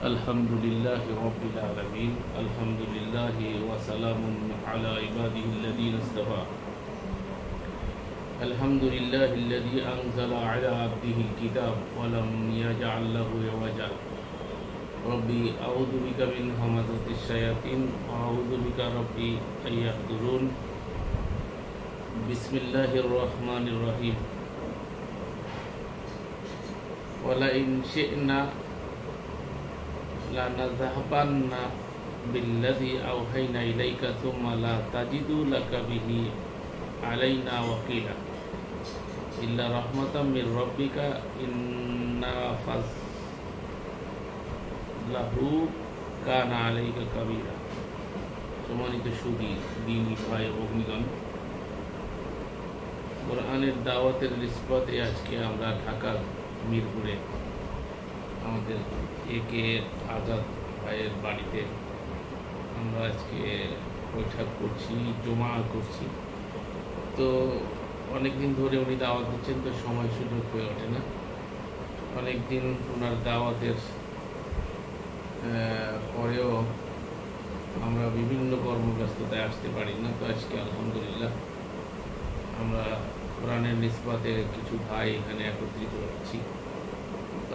আলহামদুলিল্লাহি রাব্বিল আলামিন আলহামদুলিল্লাহি ওয়া সালামুন আলা ইবাদিহিল্লাযীনা ইসতাফা আলহামদুলিল্লাহিল্লাযী আনজালা আলা আবদিহিল কিতাব ওয়া লাম ইয়াজআল লাহু ইওয়াজা রব্বি আউযু বিকা মিন হামাযাতিশ শায়াতিন ওয়া আউযু বিকা রব্বি আইয়াহদুরুন বিসমিল্লাহির রহমানির রহিম ওয়ালা ইন শি'না লানাযহাবান্না বিল্লাযী আওহাইনা ইলাইকা সুম্মা লা তাজিদু লাকা বিহি আলাইনা ওয়াকিলা ইল্লা রাহমাতাম মির রাব্বিকা ইন্না ফাযলাহু কানা আলাইকা কাবীরা। সম্মানিত সুধী দ্বীনী ভাই ও ভগ্নীগণ, কোরআনের দাওয়াতের নিসবতে আজকে আমরা ঢাকার মিরপুরে আমাদের একে আজাদ ভাইয়ের বাড়িতে আমরা আজকে বৈঠক করছি, জমা করছি। তো অনেকদিন ধরে উনি দাওয়াত দিচ্ছেন, তো সময় সুযোগ হয়ে ওঠে না। অনেকদিন ওনার দাওয়াতের পরেও আমরা বিভিন্ন কর্মব্যস্ততায় আসতে পারি না। তো আজকে আলহামদুলিল্লাহ আমরা কোরআনের নিসবতে কিছু ভাই এখানে একত্রিত হচ্ছি।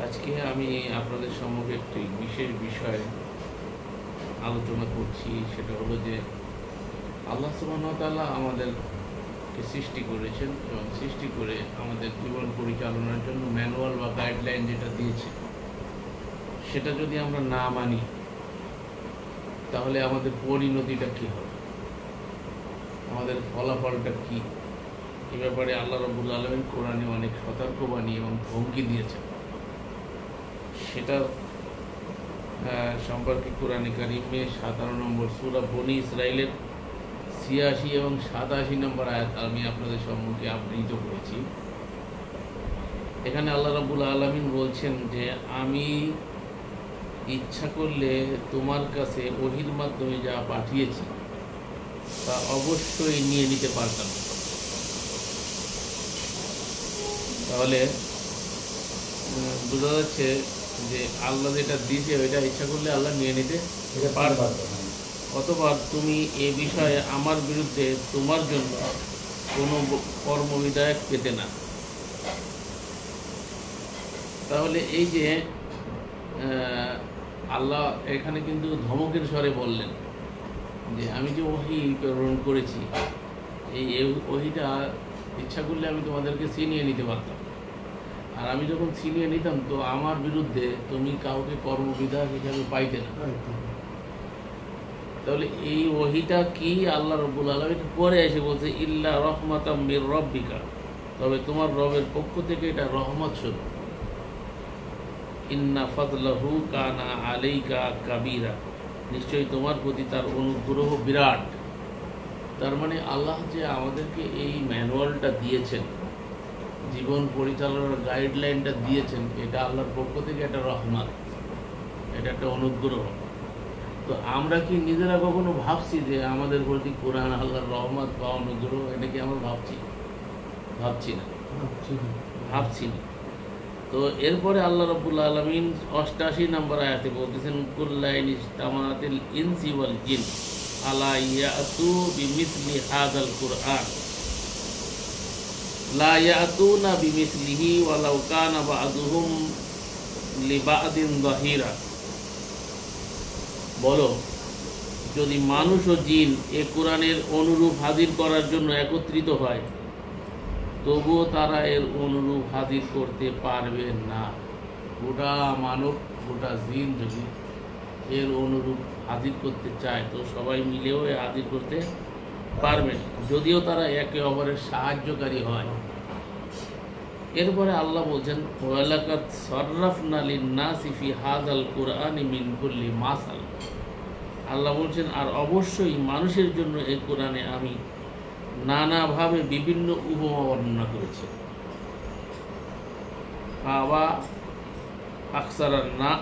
আজকে আমি আপনাদের সম্মুখে একটি বিশেষ বিষয়ে আলোচনা করছি। সেটা হলো যে আল্লাহ সুবহানাহু ওয়া তাআলা আমাদেরকে সৃষ্টি করেছেন এবং সৃষ্টি করে আমাদের জীবন পরিচালনার জন্য ম্যানুয়াল বা গাইডলাইন যেটা দিয়েছে, সেটা যদি আমরা না মানি তাহলে আমাদের পরিণতিটা কী হবে, আমাদের ফলাফলটা কী, এ ব্যাপারে আল্লাহ রাব্বুল আলামিন কোরআনে অনেক সতর্কবাণী এবং ধমকি দিয়েছেন। সেটা সম্পর্কে কোরআনে কারিমে 17 নম্বর সূরা বনী ইসরাইলের 86 এবং 87 নম্বর আয়াত আমি আপনাদের সম্মুখে আবৃত করেছি। এখানে আল্লাহ রাব্বুল আলামিন বলছেন যে আমি ইচ্ছা করলে তোমার কাছে ওহীর মাধ্যমে যা পাঠিয়েছি তা অবশ্যই নিয়ে নিতে পারতাম। তাহলে বোঝা যাচ্ছে যে আল্লাহ যেটা দিয়েছে ওইটা ইচ্ছা করলে আল্লাহ নিয়ে নিতে পারবে। অথবা তুমি এ বিষয়ে আমার বিরুদ্ধে তোমার জন্য কোনো কর্মবিধায়ক পেতে না। তাহলে এই যে আল্লাহ এখানে কিন্তু ধমকের স্বরে বললেন যে আমি যে ওহী প্রেরণ করেছি, এই ওহীটা ইচ্ছা করলে আমি তোমাদেরকে ছিনিয়ে নিতে পারতাম। আর আমি যখন ছিনিয়ে নিতাম তো আমার বিরুদ্ধে তুমি কাউকে কর্মবিধায়ক হিসাবে পাইতে না। তাহলে এই ওহীটা কি আল্লাহ রাব্বুল আলামিন পরে এসে বলছে ইল্লা রাহমাতাম মির রাব্বিকা, তবে তোমার রবের পক্ষ থেকে এটা রহমত স্বরূপ। ইন্না ফাযলাহু কানা আলাইকা কাবীরা, নিশ্চয়ই তোমার প্রতি তার অনুগ্রহ বিরাট। তার মানে আল্লাহ যে আমাদেরকে এই ম্যানুয়ালটা দিয়েছেন, জীবন পরিচালনার গাইডলাইনটা দিয়েছেন, এটা আল্লাহর পক্ষ থেকে একটা রহমত, এটা একটা অনুগ্রহ। তো আমরা কি নিজেরা কখনো ভাবছি যে আমাদের প্রতি কোরআন আল্লাহর রহমত বা অনুগ্রহ, এটা কি আমরা ভাবছি? ভাবছি না। তো এরপরে আল্লাহ রাব্বুল আলামিন 88 নম্বর আয়াতে বলতেছেন কুল্লাইন ইজতামাআতিল ইনসি ওয়াল জিন আলা ইয়াতু বিমিসলি হাযাল কুরআন লা ইয়াতুনা বিমিসলিহি ওয়ালাউ কানা বা'দুহুম লিবা'দিন যাহিরা। বলো, যদি মানুষ ও জিন এ কোরআনের অনুরূপ হাজির করার জন্য একত্রিত হয়, তবুও তারা এর অনুরূপ হাজির করতে পারবে না। গোটা মানব, গোটা জিন যদি এর অনুরূপ হাজির করতে চায় তো সবাই মিলেও হাজির করতে পারবে না, যদিও তারা একে অপরের সাহায্যকারী হয়। এরপরে আল্লাহ বলছেন ওয়ালাকাদ সাররাফনা লিন-নাসি ফি হাযাল কুরআনি মিন কুল্লি মাসাল। আল্লাহ বলছেন আর অবশ্যই মানুষের জন্য এই কোরআনে আমি নানাভাবে বিভিন্ন উপমা বর্ণনা করেছি।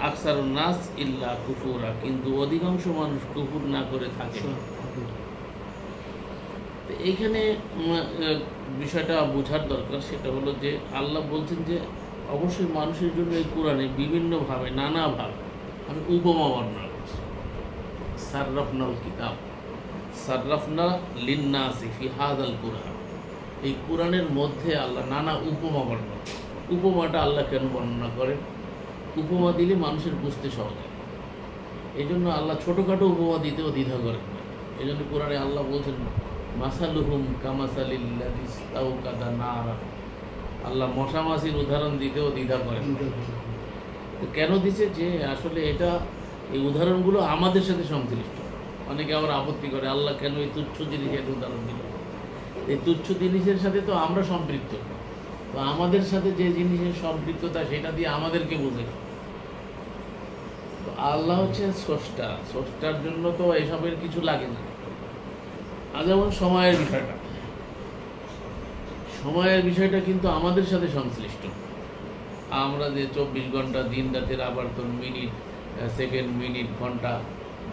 আকসারুন নাস ইল্লা কুফুরা, কিন্তু অধিকাংশ মানুষ কুফর না করে থাকে। এইখানে বিষয়টা বোঝার দরকার, সেটা হলো যে আল্লাহ বলছেন যে অবশ্যই মানুষের জন্য এই কোরআনে বিভিন্নভাবে নানাভাবে আমি উপমা বর্ণনা করছি। সাররাফনাল কিতাব সাররাফনা লিন্নাসি ফি হাযাল কুরআন, এই কোরআনের মধ্যে আল্লাহ নানা উপমা বর্ণনা। উপমাটা আল্লাহ কেন বর্ণনা করেন? উপমা দিলে মানুষের বুঝতে সহজ হয়। এই জন্য আল্লাহ ছোটোখাটো উপমা দিতেও দ্বিধা করেন না। এই জন্য কোরআনে আল্লাহ বলছেন মাসালুহুম কামাসালিল্লাযী ইসতাওকাদা নারা, আল্লাহ মশা মাছির উদাহরণ দিতেও দ্বিধা করেন। তো কেন দিছে? যে আসলে এটা, এই উদাহরণগুলো আমাদের সাথে সংশ্লিষ্ট। অনেকে আবার আপত্তি করে আল্লাহ কেন এই তুচ্ছ জিনিসের উদাহরণ দিল। এই তুচ্ছ জিনিসের সাথে তো আমরা সম্পৃক্ত, তো আমাদের সাথে যে জিনিসের সম্পৃক্ততা সেটা দিয়ে আমাদেরকে বোঝে। তো আল্লাহ হচ্ছে স্রষ্টা, স্রষ্টার জন্য তো এসবের কিছু লাগে না। আর যেমন সময়ের বিষয়টা, সময়ের বিষয়টা কিন্তু আমাদের সাথে সংশ্লিষ্ট। আমরা যে 24 ঘন্টা দিন রাতের আবর্তন, মিনিট সেকেন্ড, মিনিট ঘন্টা,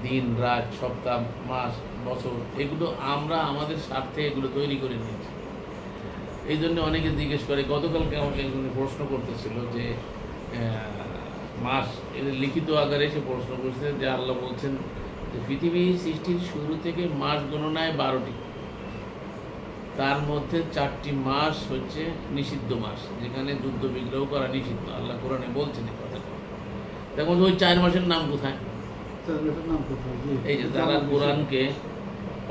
দিন রাত, সপ্তাহ, মাস, বছর, এগুলো আমরা আমাদের স্বার্থে এগুলো তৈরি করে নিয়েছি। এই জন্য অনেকে জিজ্ঞেস করে, গতকালকে আমাকে একজন প্রশ্ন করতেছিল যে মাস, এর লিখিত আকারে এসে প্রশ্ন করছে যে আল্লাহ বলছেন যে পৃথিবী সৃষ্টির শুরু থেকে মাস গণনায় 12টি, তার মধ্যে 4টি মাস হচ্ছে নিষিদ্ধ মাস, যেখানে যুদ্ধ বিগ্রহ করা নিষিদ্ধ। আল্লাহ কোরআনে বলছেন এই কথাটা। দেখুন ওই 4 মাসের নাম কোথায়? এই যে যারা কোরআনকে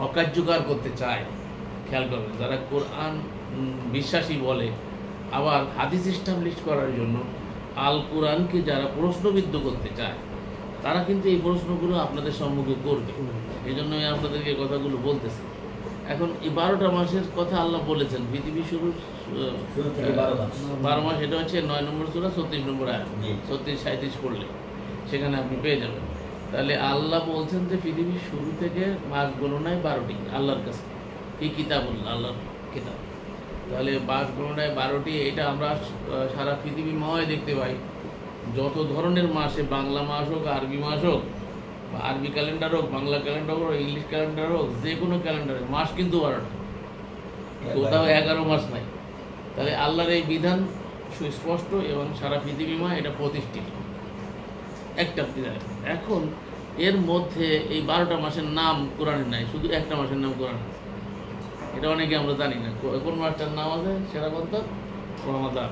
অকার্যকর করতে চায়, খেয়াল করবেন, যারা কোরআন বিশ্বাসী বলে, আবার হাদিস এস্টাবলিশ করার জন্য আল কোরআনকে যারা প্রশ্নবিদ্ধ করতে চায়, তারা কিন্তু এই প্রশ্নগুলো আপনাদের সম্মুখে করবে। এই জন্যই আপনাদেরকে কথাগুলো বলতেছি। এখন এই 12টা মাসের কথা আল্লাহ বলেছেন, পৃথিবী শুরু 12 মাস। এটা হচ্ছে 9 নম্বর সূরা 36 নম্বর আয়াত, 36-37 পড়লে সেখানে আপনি পেয়ে যাবেন। তাহলে আল্লাহ বলছেন যে পৃথিবীর শুরু থেকে মাস গণনায় 12টি আল্লাহর কাছে, কি কিতাবুল্লাহ, আল্লাহর কিতাব। তাহলে মাস গণনায় 12টি, এটা আমরা সারা পৃথিবী ময় দেখতে পাই। যত ধরনের মাসে, বাংলা মাস হোক, আরবি মাস হোক, বা আরবি ক্যালেন্ডার হোক, বাংলা ক্যালেন্ডার হোক, ইংলিশ ক্যালেন্ডার হোক, যে কোনো ক্যালেন্ডারে মাস কিন্তু 12টা, কোথাও 11 মাস নাই। তাহলে আল্লাহর এই বিধান সুস্পষ্ট এবং সারা পৃথিবীময় এটা প্রতিষ্ঠিত একটা বিধান। এখন এর মধ্যে এই 12টা মাসের নাম কোরআনে নাই, শুধু একটা মাসের নাম কোরআনে আছে। এটা অনেকে আমরা জানি না কোন মাসটার নাম আছে, সেটা বলতো রমাদান।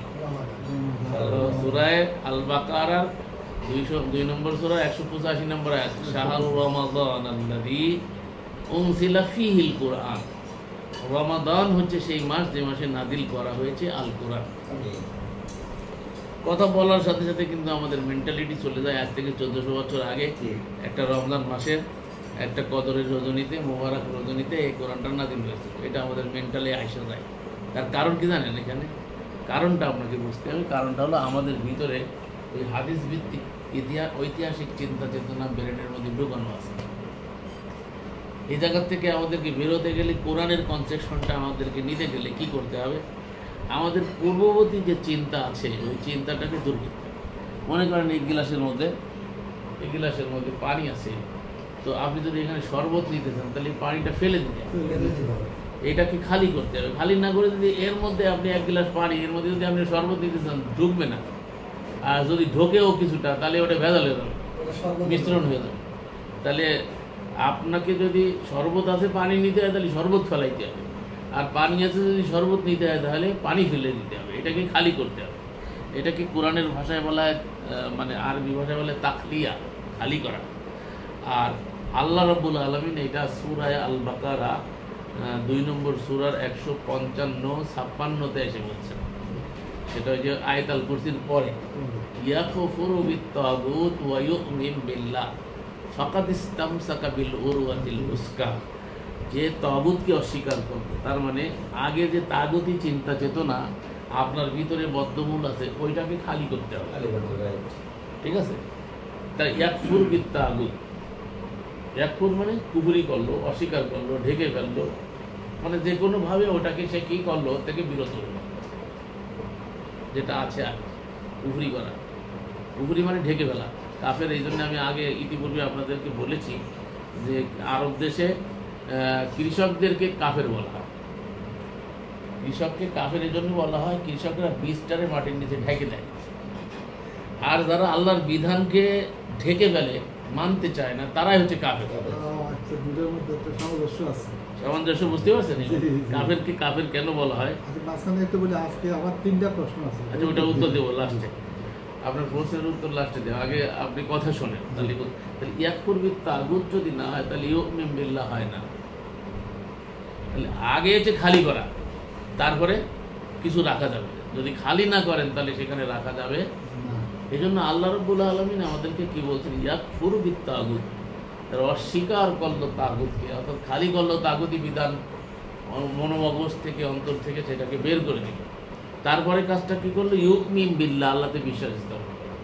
সূরায়ে আল বাকারার 202 নম্বর সূরা 185 নম্বর আয়াত, শাহরুর রমাদান আল্লাযী উনজিলা ফীহিল কুরআন। রমাদান হচ্ছে সেই মাস যে মাসে নাজিল করা হয়েছে আল কোরআন। কথা বলার সাথে সাথে কিন্তু আমাদের মেন্টালিটি চলে যায় আজ থেকে 1400 বছর আগে একটা রমজান মাসের একটা কদরের রজনীতে, মোবারক রজনীতে এই কোরআনটা নাজিল হয়েছে। এটা আমাদের মেন্টালি আইসা যায়। তার কারণ কি জানেন? এখানে কারণটা আপনাকে বুঝতে হবে। কারণটা হলো আমাদের ভিতরে ওই হাদিস ভিত্তিক ঐতিহাসিক চিন্তা চেতনা ব্রেনের মধ্যে ঢুকানো আছে। এই জায়গার থেকে আমাদেরকে বেরোতে গেলে, কোরআনের কনসেপশনটা আমাদেরকে নিতে গেলে কি করতে হবে? আমাদের পূর্ববর্তী যে চিন্তা আছে ওই চিন্তাটাকে দূর করতে হবে। মনে করেন এই গিলাসের মধ্যে পানি আছে, তো আপনি যদি এখানে শরবত নিতে চান তাহলে পানিটা ফেলে দিতে হবে, এটাকে খালি করতে হবে। খালি না করে যদি এর মধ্যে আপনি 1 গ্লাস পানি, এর মধ্যে যদি আপনি শরবত নিতে চান, ঢুকবে না। আর যদি ঢোকেও কিছুটা, তাহলে ওটা ভেজাল হয়ে যাবে, মিশ্রণ হয়ে যাবে। তাহলে আপনাকে যদি শরবত আছে পানি নিতে হয়, তাহলে শরবত ফেলাইতে হবে। আর পানি আছে যদি শরবত নিতে হয়, তাহলে পানি ফেলে দিতে হবে। এটাকে খালি করতে হবে। এটাকে কোরআনের ভাষায় বলা হয়, মানে আরবি ভাষায় বলে তাকলিয়া, খালি করা। আর আল্লাহ রাব্বুল আলামিন এটা সূরা আল বাকারা 2 নম্বর সূরার 155-56 এসে বলছেন। সেটা ওই যে আয়াতুল কুরসির পরে, ইয়াকুফুরু বিত-তাগুত ওয়া ইউমিন বিল্লাহ ফাকাদ ইসতামসাকা বিল উরওয়াতিল উসকা। যে তাগুতকে অস্বীকার করবে, তার মানে আগে যে তাগুতি চিন্তা চেতনা আপনার ভিতরে বদ্ধমূল আছে, ওইটাকে খালি করতে হবে। ঠিক আছে? তাই ইয়াকফুর বিত-তাগুত, ইয়াকফুর মানে কুফরি করলো, অস্বীকার করলো, ঢেকে ফেললো, মানে যে কোনোভাবে ওটাকে সে কী করলো, থেকে বিরত হলো। যেটা আছে আর কুফরি করা, কুফরি মানে ঢেকে ফেলা, কাফের। এই জন্য আমি আগে ইতিপূর্বে আপনাদেরকে বলেছি যে আরব দেশে কৃষকদেরকে কাফের বলা হয়। কৃষককে কাফের এই জন্য বলা হয়, কৃষকরা বীজটারে মাটির নিচে ঢেকে দেয়। আর যারা আল্লাহর বিধানকে ঢেকে ফেলে, মানতে চায় না, তারাই হচ্ছে কাফের। আচ্ছা, দুটোর মধ্যে একটা সামঞ্জস্য আছে। সামঞ্জস্য বুঝতে পারছেন? কাফেরকে কাফের কেন বলা হয়? আচ্ছা, মাঝখানে একটু বলি, আজকে আমার 3টা প্রশ্ন আছে। আচ্ছা, ওটা উত্তর দেবো লাস্টে, আপনার প্রশ্নের উত্তর লাস্টে দেবো, আগে আপনি কথা শোনেন। তাহলে ইয়াকফুর বিত তাগুত যদি না হয় তাহলে ইউমিন বিল্লাহ হয় না। তাহলে আগে হচ্ছে খালি করা, তারপরে কিছু রাখা যাবে। যদি খালি না করেন তাহলে সেখানে রাখা যাবে না। এই জন্য আল্লাহ রাব্বুল আলামিন আমাদেরকে কি বলছেন? ইয়াকফুর বিত তাগুত, তারা অস্বীকার করলো তাগুতকে, অর্থাৎ খালি করলো তাগুতি বিধান মনোমগজ থেকে, অন্তর থেকে সেটাকে বের করে দিল। তারপরে কাজটা কি করলো? ইউমিন বিল্লাহ, আল্লাহতে বিশ্বাস স্থাপন করলো।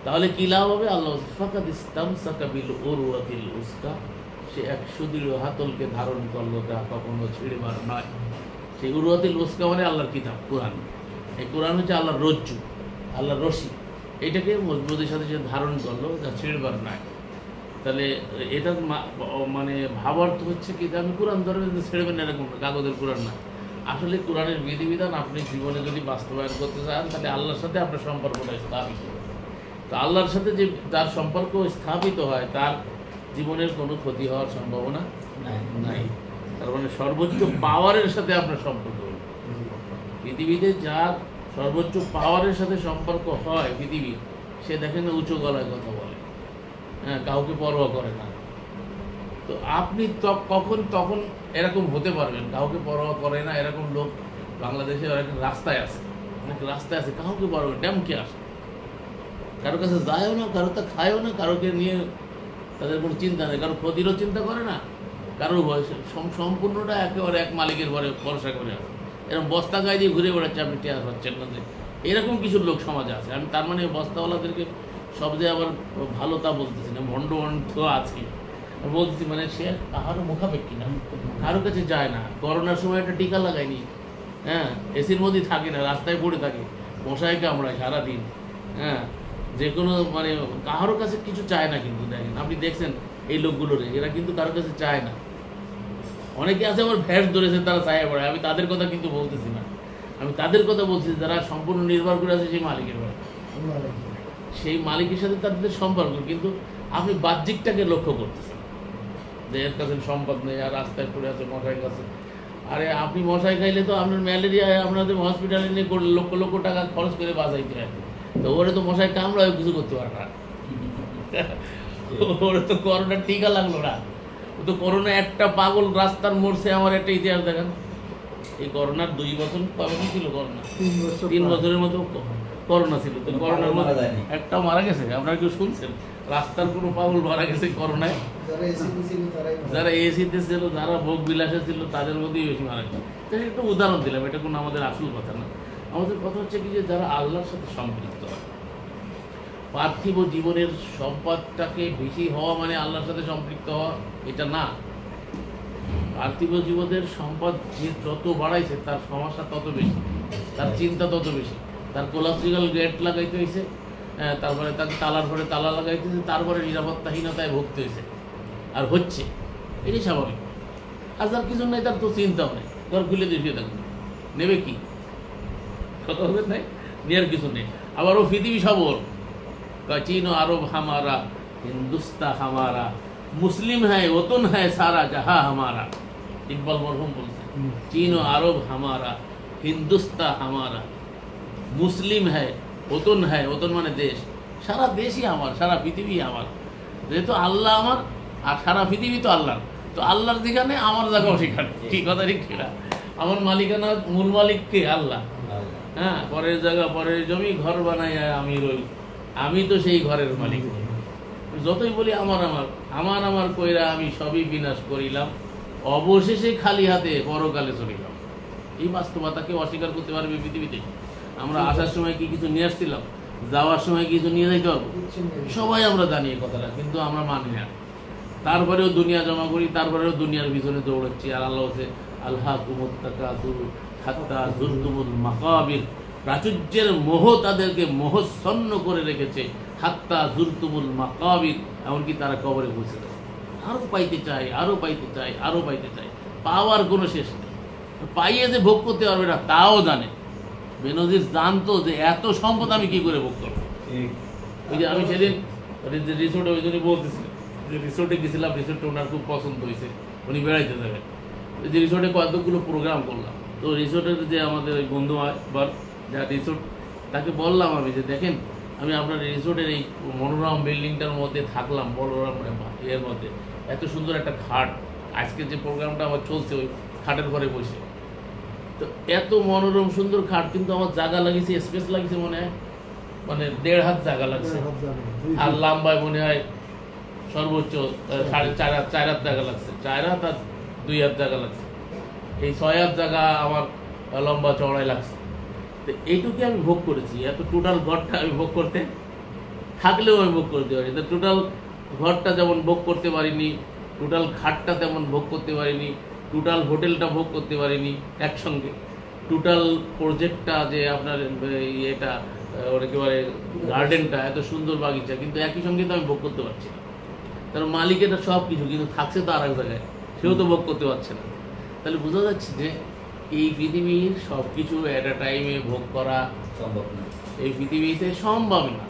তাহলে কি লাভ হবে? আল্লাহ ফাকাদ ইসতামসাকা বিল উরওয়াতিল উসকা, সে এক সুদৃঢ় হাতলকে ধারণ করলো, তা কখনো ছিঁড়বার নয়। সেই উরওয়াতিল উসকা মানে আল্লাহর কিতাব কোরআন। এই কোরআন হচ্ছে আল্লাহর রজ্জু, আল্লাহর রশি, এটাকে মজবুতের সাথে সে ধারণ করলো, যা ছিঁড়বার নয়। তাহলে এটা মানে ভাবার্থ হচ্ছে কি যে আমি কোরআন ধরবেন ছেড়বেন না, এরকম কাগজের কোরআন না। আসলে কোরআনের বিধিবিধান আপনি জীবনে যদি বাস্তবায়ন করতে চান তাহলে আল্লাহর সাথে আপনার সম্পর্কটা স্থাপিত হবে। তো আল্লাহর সাথে যে যার সম্পর্ক স্থাপিত হয় তার জীবনের কোনো ক্ষতি হওয়ার সম্ভাবনা নাই। তার মানে সর্বোচ্চ পাওয়ারের সাথে আপনার সম্পর্ক হবে। পৃথিবীতে যার সর্বোচ্চ পাওয়ারের সাথে সম্পর্ক হয় পৃথিবী, সে দেখেন উঁচু গলায় কথা বলে, হ্যাঁ, কাউকে পরোয়া করে না। তো আপনি তখন এরকম হতে পারবেন, কাউকে পরোয়া করে না এরকম লোক বাংলাদেশে অনেক রাস্তায় আছে, অনেক রাস্তায় আছে, কাউকে পরোয়া ড্যামকে আসে, কারো কাছে যায়ও না, কারো তা খায়ও না, কারোকে নিয়ে তাদের কোনো চিন্তা নেই, কারো ক্ষতিরও চিন্তা করে না, কারোর বয়সে সম্পূর্ণটা একেবারে এক মালিকের পরে ভরসা করে আছে। এরকম বস্তা গায়ে দিয়ে ঘুরে বেড়াচ্ছে, আপনি টের পাচ্ছেন না যে এরকম কিছু লোক সমাজে আছে। আমি তার মানে বস্তাওয়ালাদেরকে সব যে আবার ভালো তা বলতেছি না, ভণ্ড তো আছে বলতেছি, মানে সে কাহারও মুখাপেক্ষী না, কারোর কাছে যায় না। করোনার সময় একটা টিকা লাগায়নি, হ্যাঁ, এসির মধ্যে থাকে না, রাস্তায় পড়ে থাকে, মশাই কামড়ায় সারাদিন, হ্যাঁ, যে কোনো মানে কারোর কাছে কিছু চায় না। কিন্তু দেখেন, আপনি দেখছেন এই লোকগুলোরে, এরা কিন্তু কারোর কাছে চায় না। অনেকে আছে আবার ভ্যাট ধরেছে, তারা চায় পড়ে, আমি তাদের কথা কিন্তু বলতেছি না, আমি তাদের কথা বলছি যারা সম্পূর্ণ নির্ভর করে আছে সেই মালিকের উপর, সেই মালিকের সাথে তাদের সম্পর্ক। কিন্তু আপনি বাহ্যিকটাকে লক্ষ্য করতেছেন যে এর কাছে সম্পদ নেই, আর রাস্তায় পড়ে আছে মশাই কাছে। আরে আপনি মশাই খাইলে তো আপনার ম্যালেরিয়া, আপনাদের হসপিটালে নিয়ে লক্ষ লক্ষ টাকা খরচ করে বাঁচাইতে হয়, তো ওরে তো মশাই কামড়ায় কিছু করতে পারে না, ওরে তো করোনার টিকা লাগলো না। তো করোনা একটা পাগল রাস্তার মরছে, আমার একটা ইতিহাস দেখান। এই করোনার 2 বছর কবে ছিল? করোনা 3 বছরের মতো করোনা ছিল। তো করোনার মধ্যে একটাও মারা গেছে? আপনারা কেউ শুনছেন রাস্তার কোনো পাগল মারা গেছে করোনায়? যারা এসিতে ছিল, যারা ভোগ বিলাসে ছিল, তাদের মধ্যেই বেশি মারা গেছে। একটা উদাহরণ দিলাম, এটা কোনো আমাদের আসল কথা না। আমাদের কথা হচ্ছে কি যে যারা আল্লাহর সাথে সম্পৃক্ত হয়, পার্থিব জীবনের সম্পদটাকে বেশি হওয়া মানে আল্লাহর সাথে সম্পৃক্ত হওয়া এটা না। পার্থিব জীবনের সম্পদ যে যত বাড়াইছে তার সমস্যা তত বেশি, তার চিন্তা তত বেশি। তার কোলাপসিক্যাল গেট লাগাইতে হয়েছে, তারপরে তাকে তালার ঘরে তালা লাগাইতে হয়েছে, তারপরে নিরাপত্তাহীনতায় ভুগতে হয়েছে, আর হচ্ছে, এটাই স্বাভাবিক। আর যার কিছু নাই তার তো চিন্তাও নেই, ঘর খুলে দিয়ে থাকবে, নেবে কি? কথা বলবেন নাই, নেওয়ার কিছু নেই। আবার ও পৃথিবী সবর, चीन अरब हमारा, हिंदुस्तान हमारा, मुस्लिम है वतन है सारा जहां हमारा। इकबाल मरहुम बोलते हैं, चीन अरब हमारा, हिंदुस्तान हमारा, मुस्लिम है वतन माने देश, सारा देश ही हमारा, सारा पृथিবী আমার। যেহেতু আল্লাহ আমার আর সারা পৃথিবী তো আল্লাহর, তো আল্লাহর যেখানে আমার জায়গাও সেখানে। ঠিক কথা, ঠিক কিনা? আমার মালিকানা মূল মালিক কে? আল্লাহ। হ্যাঁ, পরের জায়গা পরের জমি ঘর বানাই আমি রই, আমি তো সেই ঘরের মালিক। যতই বলি আমার আমার আমার আমার কইরা আমি সবই বিনাশ করিলাম, অবশেষে খালি হাতে পরকালে চলিলাম। এই বাস্তবতাকে অস্বীকার করতে পারবে পৃথিবীতে? আমরা আসার সময় কি কিছু নিয়ে আসছিলাম? যাওয়ার সময় কিছু নিয়ে যাইতে পারবো? সবাই আমরা জানি এই কথাটা, কিন্তু আমরা মানি না। তারপরেও দুনিয়া জমা করি, তারপরেও দুনিয়ার পিছনে দৌড়াচ্ছি। আর আল্লাহ হচ্ছে আল্লাহকুমুত তাকাসুর হাত্তা যুরতুমুল মাকাবির, প্রাচুর্যের মোহ তাদেরকে মোহচ্ছন্ন করে রেখেছে, হাত্তা যুরতুমুল মাকাবির, এমনকি তারা কবরে পৌঁছে যায়। আরও পাইতে চায়, আরও পাইতে চায়, আরও পাইতে চায়, পাওয়ার কোনো শেষ নেই। পাইয়ে যে ভোগ করতে পারবে না তাও জানে। বেনজির জানতো যে এত সম্পদ আমি কি করে ভোগ করবো। ওই যে আমি সেদিন রিসোর্টে ওই জন্য বলতেছিলেন যে রিসোর্টে গেছিলাম, রিসোর্টটা ওনার খুব পছন্দ হয়েছে, উনি বেড়াইতে যাবেন। ওই যে রিসোর্টে কতগুলো প্রোগ্রাম করলাম, তো রিসোর্টের যে আমাদের ওই বন্ধু যা রিসোর্ট, তাকে বললাম আমি যে দেখেন আমি আপনার রিসোর্টের এই মনোরম বিল্ডিংটার মধ্যে থাকলাম, মনোরম এর মধ্যে এত সুন্দর একটা খাট, আজকে যে প্রোগ্রামটা আমার চলছে ওই খাটের ঘরে বসে, তো এত মনোরম সুন্দর খাট, কিন্তু আমার জায়গা লাগিয়েছে, স্পেস লাগিয়েছে মনে হয় মানে 1.5 হাত জায়গা লাগছে, আর লম্বায় মনে হয় সর্বোচ্চ 4.5 হাত 4 হাত জায়গা লাগছে, 4 হাত আর 2 হাত জায়গা লাগছে, এই 6 হাত জায়গা আমার লম্বা চওড়াই লাগছে। তো এইটুকু আমি ভোগ করেছি, এত টোটাল ঘরটা আমি ভোগ করতে থাকলেও আমি ভোগ করতে পারি, তো টোটাল ঘরটা যেমন ভোগ করতে পারিনি, টোটাল খাটটা তেমন ভোগ করতে পারিনি, টোটাল হোটেলটা ভোগ করতে পারিনি একসঙ্গে, টোটাল প্রজেক্টটা যে আপনার এটা ওটাকে বলে গার্ডেনটা, এত সুন্দর বাগিচা, কিন্তু একই সঙ্গে তো আমি ভোগ করতে পারছি না। তার মালিকের সব কিছু, কিন্তু থাকছে তো আর এক জায়গায়, সেও তো ভোগ করতে পারছে না। তাহলে বোঝা যাচ্ছে যে এই পৃথিবীর সব কিছু অ্যাট আ টাইমে ভোগ করা সম্ভব না, এই পৃথিবীতে সম্ভব না।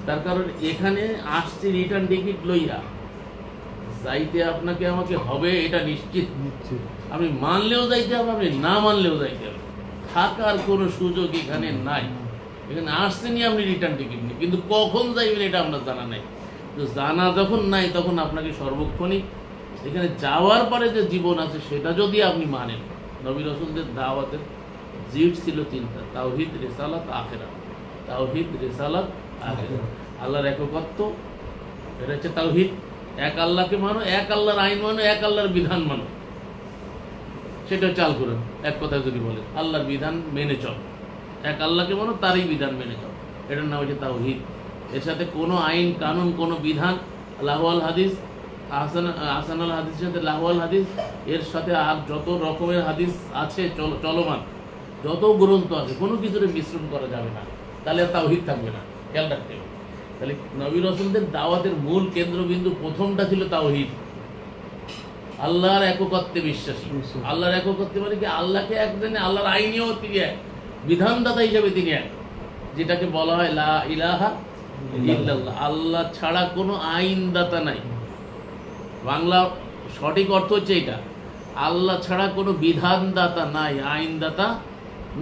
তার কারণ এখানে আসছে রিটার্ন টিকিট লইয়া, যাইতে আপনাকে আমাকে হবে এটা নিশ্চিত, আপনি মানলেও যাইতে হবে, আপনি না মানলেও যাইতে হবে, থাকার কোনো সুযোগ এখানে নাই। এখানে আসছেনই আপনি রিটার্ন টিকিট নিয়ে, কিন্তু কখন যাইবেন এটা আপনার জানা নাই। তো জানা যখন নাই তখন আপনাকে সর্বক্ষণই এখানে যাওয়ার পরে যে জীবন আছে সেটা যদি আপনি মানেন। নবী রাসূলদের দাওয়াতের জিড ছিল 3টা, তাওহীদ, রিসালাত, আখিরাত। তাওহীদ, রিসালাত, আখিরাত। আল্লাহর একত্ব, এটা হচ্ছে তাওহীদ। এক আল্লাহকে মানো, এক আল্লাহর আইন মানো, এক আল্লাহর বিধান মানো, সেটা চাল করেন। এক কথায় যদি বলে আল্লাহর বিধান মেনে চল, এক আল্লাহকে মানো, তারই বিধান মেনে চল, এটার নাম হচ্ছে তাওহীদ। এর সাথে কোনো আইন কানুন, কোনো বিধান, লাহওয়াল হাদিস, আহসানুল হাদিসের সাথে লাহওয়াল হাদিস, এর সাথে আর যত রকমের হাদিস আছে চলমান, যত গ্রন্থ আছে, কোনো কিছুর মিশ্রণ করা যাবে না, তাহলে তাওহীদ থাকবে না। খেয়াল রাখতে হবে। তাহলে নবী রাসূলদের দাওয়াতের মূল কেন্দ্রবিন্দু প্রথমটা ছিল তাওহীদ, আল্লাহর একত্বে বিশ্বাসী। আল্লাহর একত্বে মানে কি, আল্লাহকে এক জানে, আল্লাহর আইনেও তিনি এক, বিধানদাতা হিসেবে তিনি এক, যেটাকে বলা হয় লা ইলাহা ইল্লাল্লাহ, আল্লাহ ছাড়া কোনো আইনদাতা নাই। বাংলা সঠিক অর্থ হচ্ছে এটা, আল্লাহ ছাড়া কোনো বিধানদাতা নাই, আইনদাতা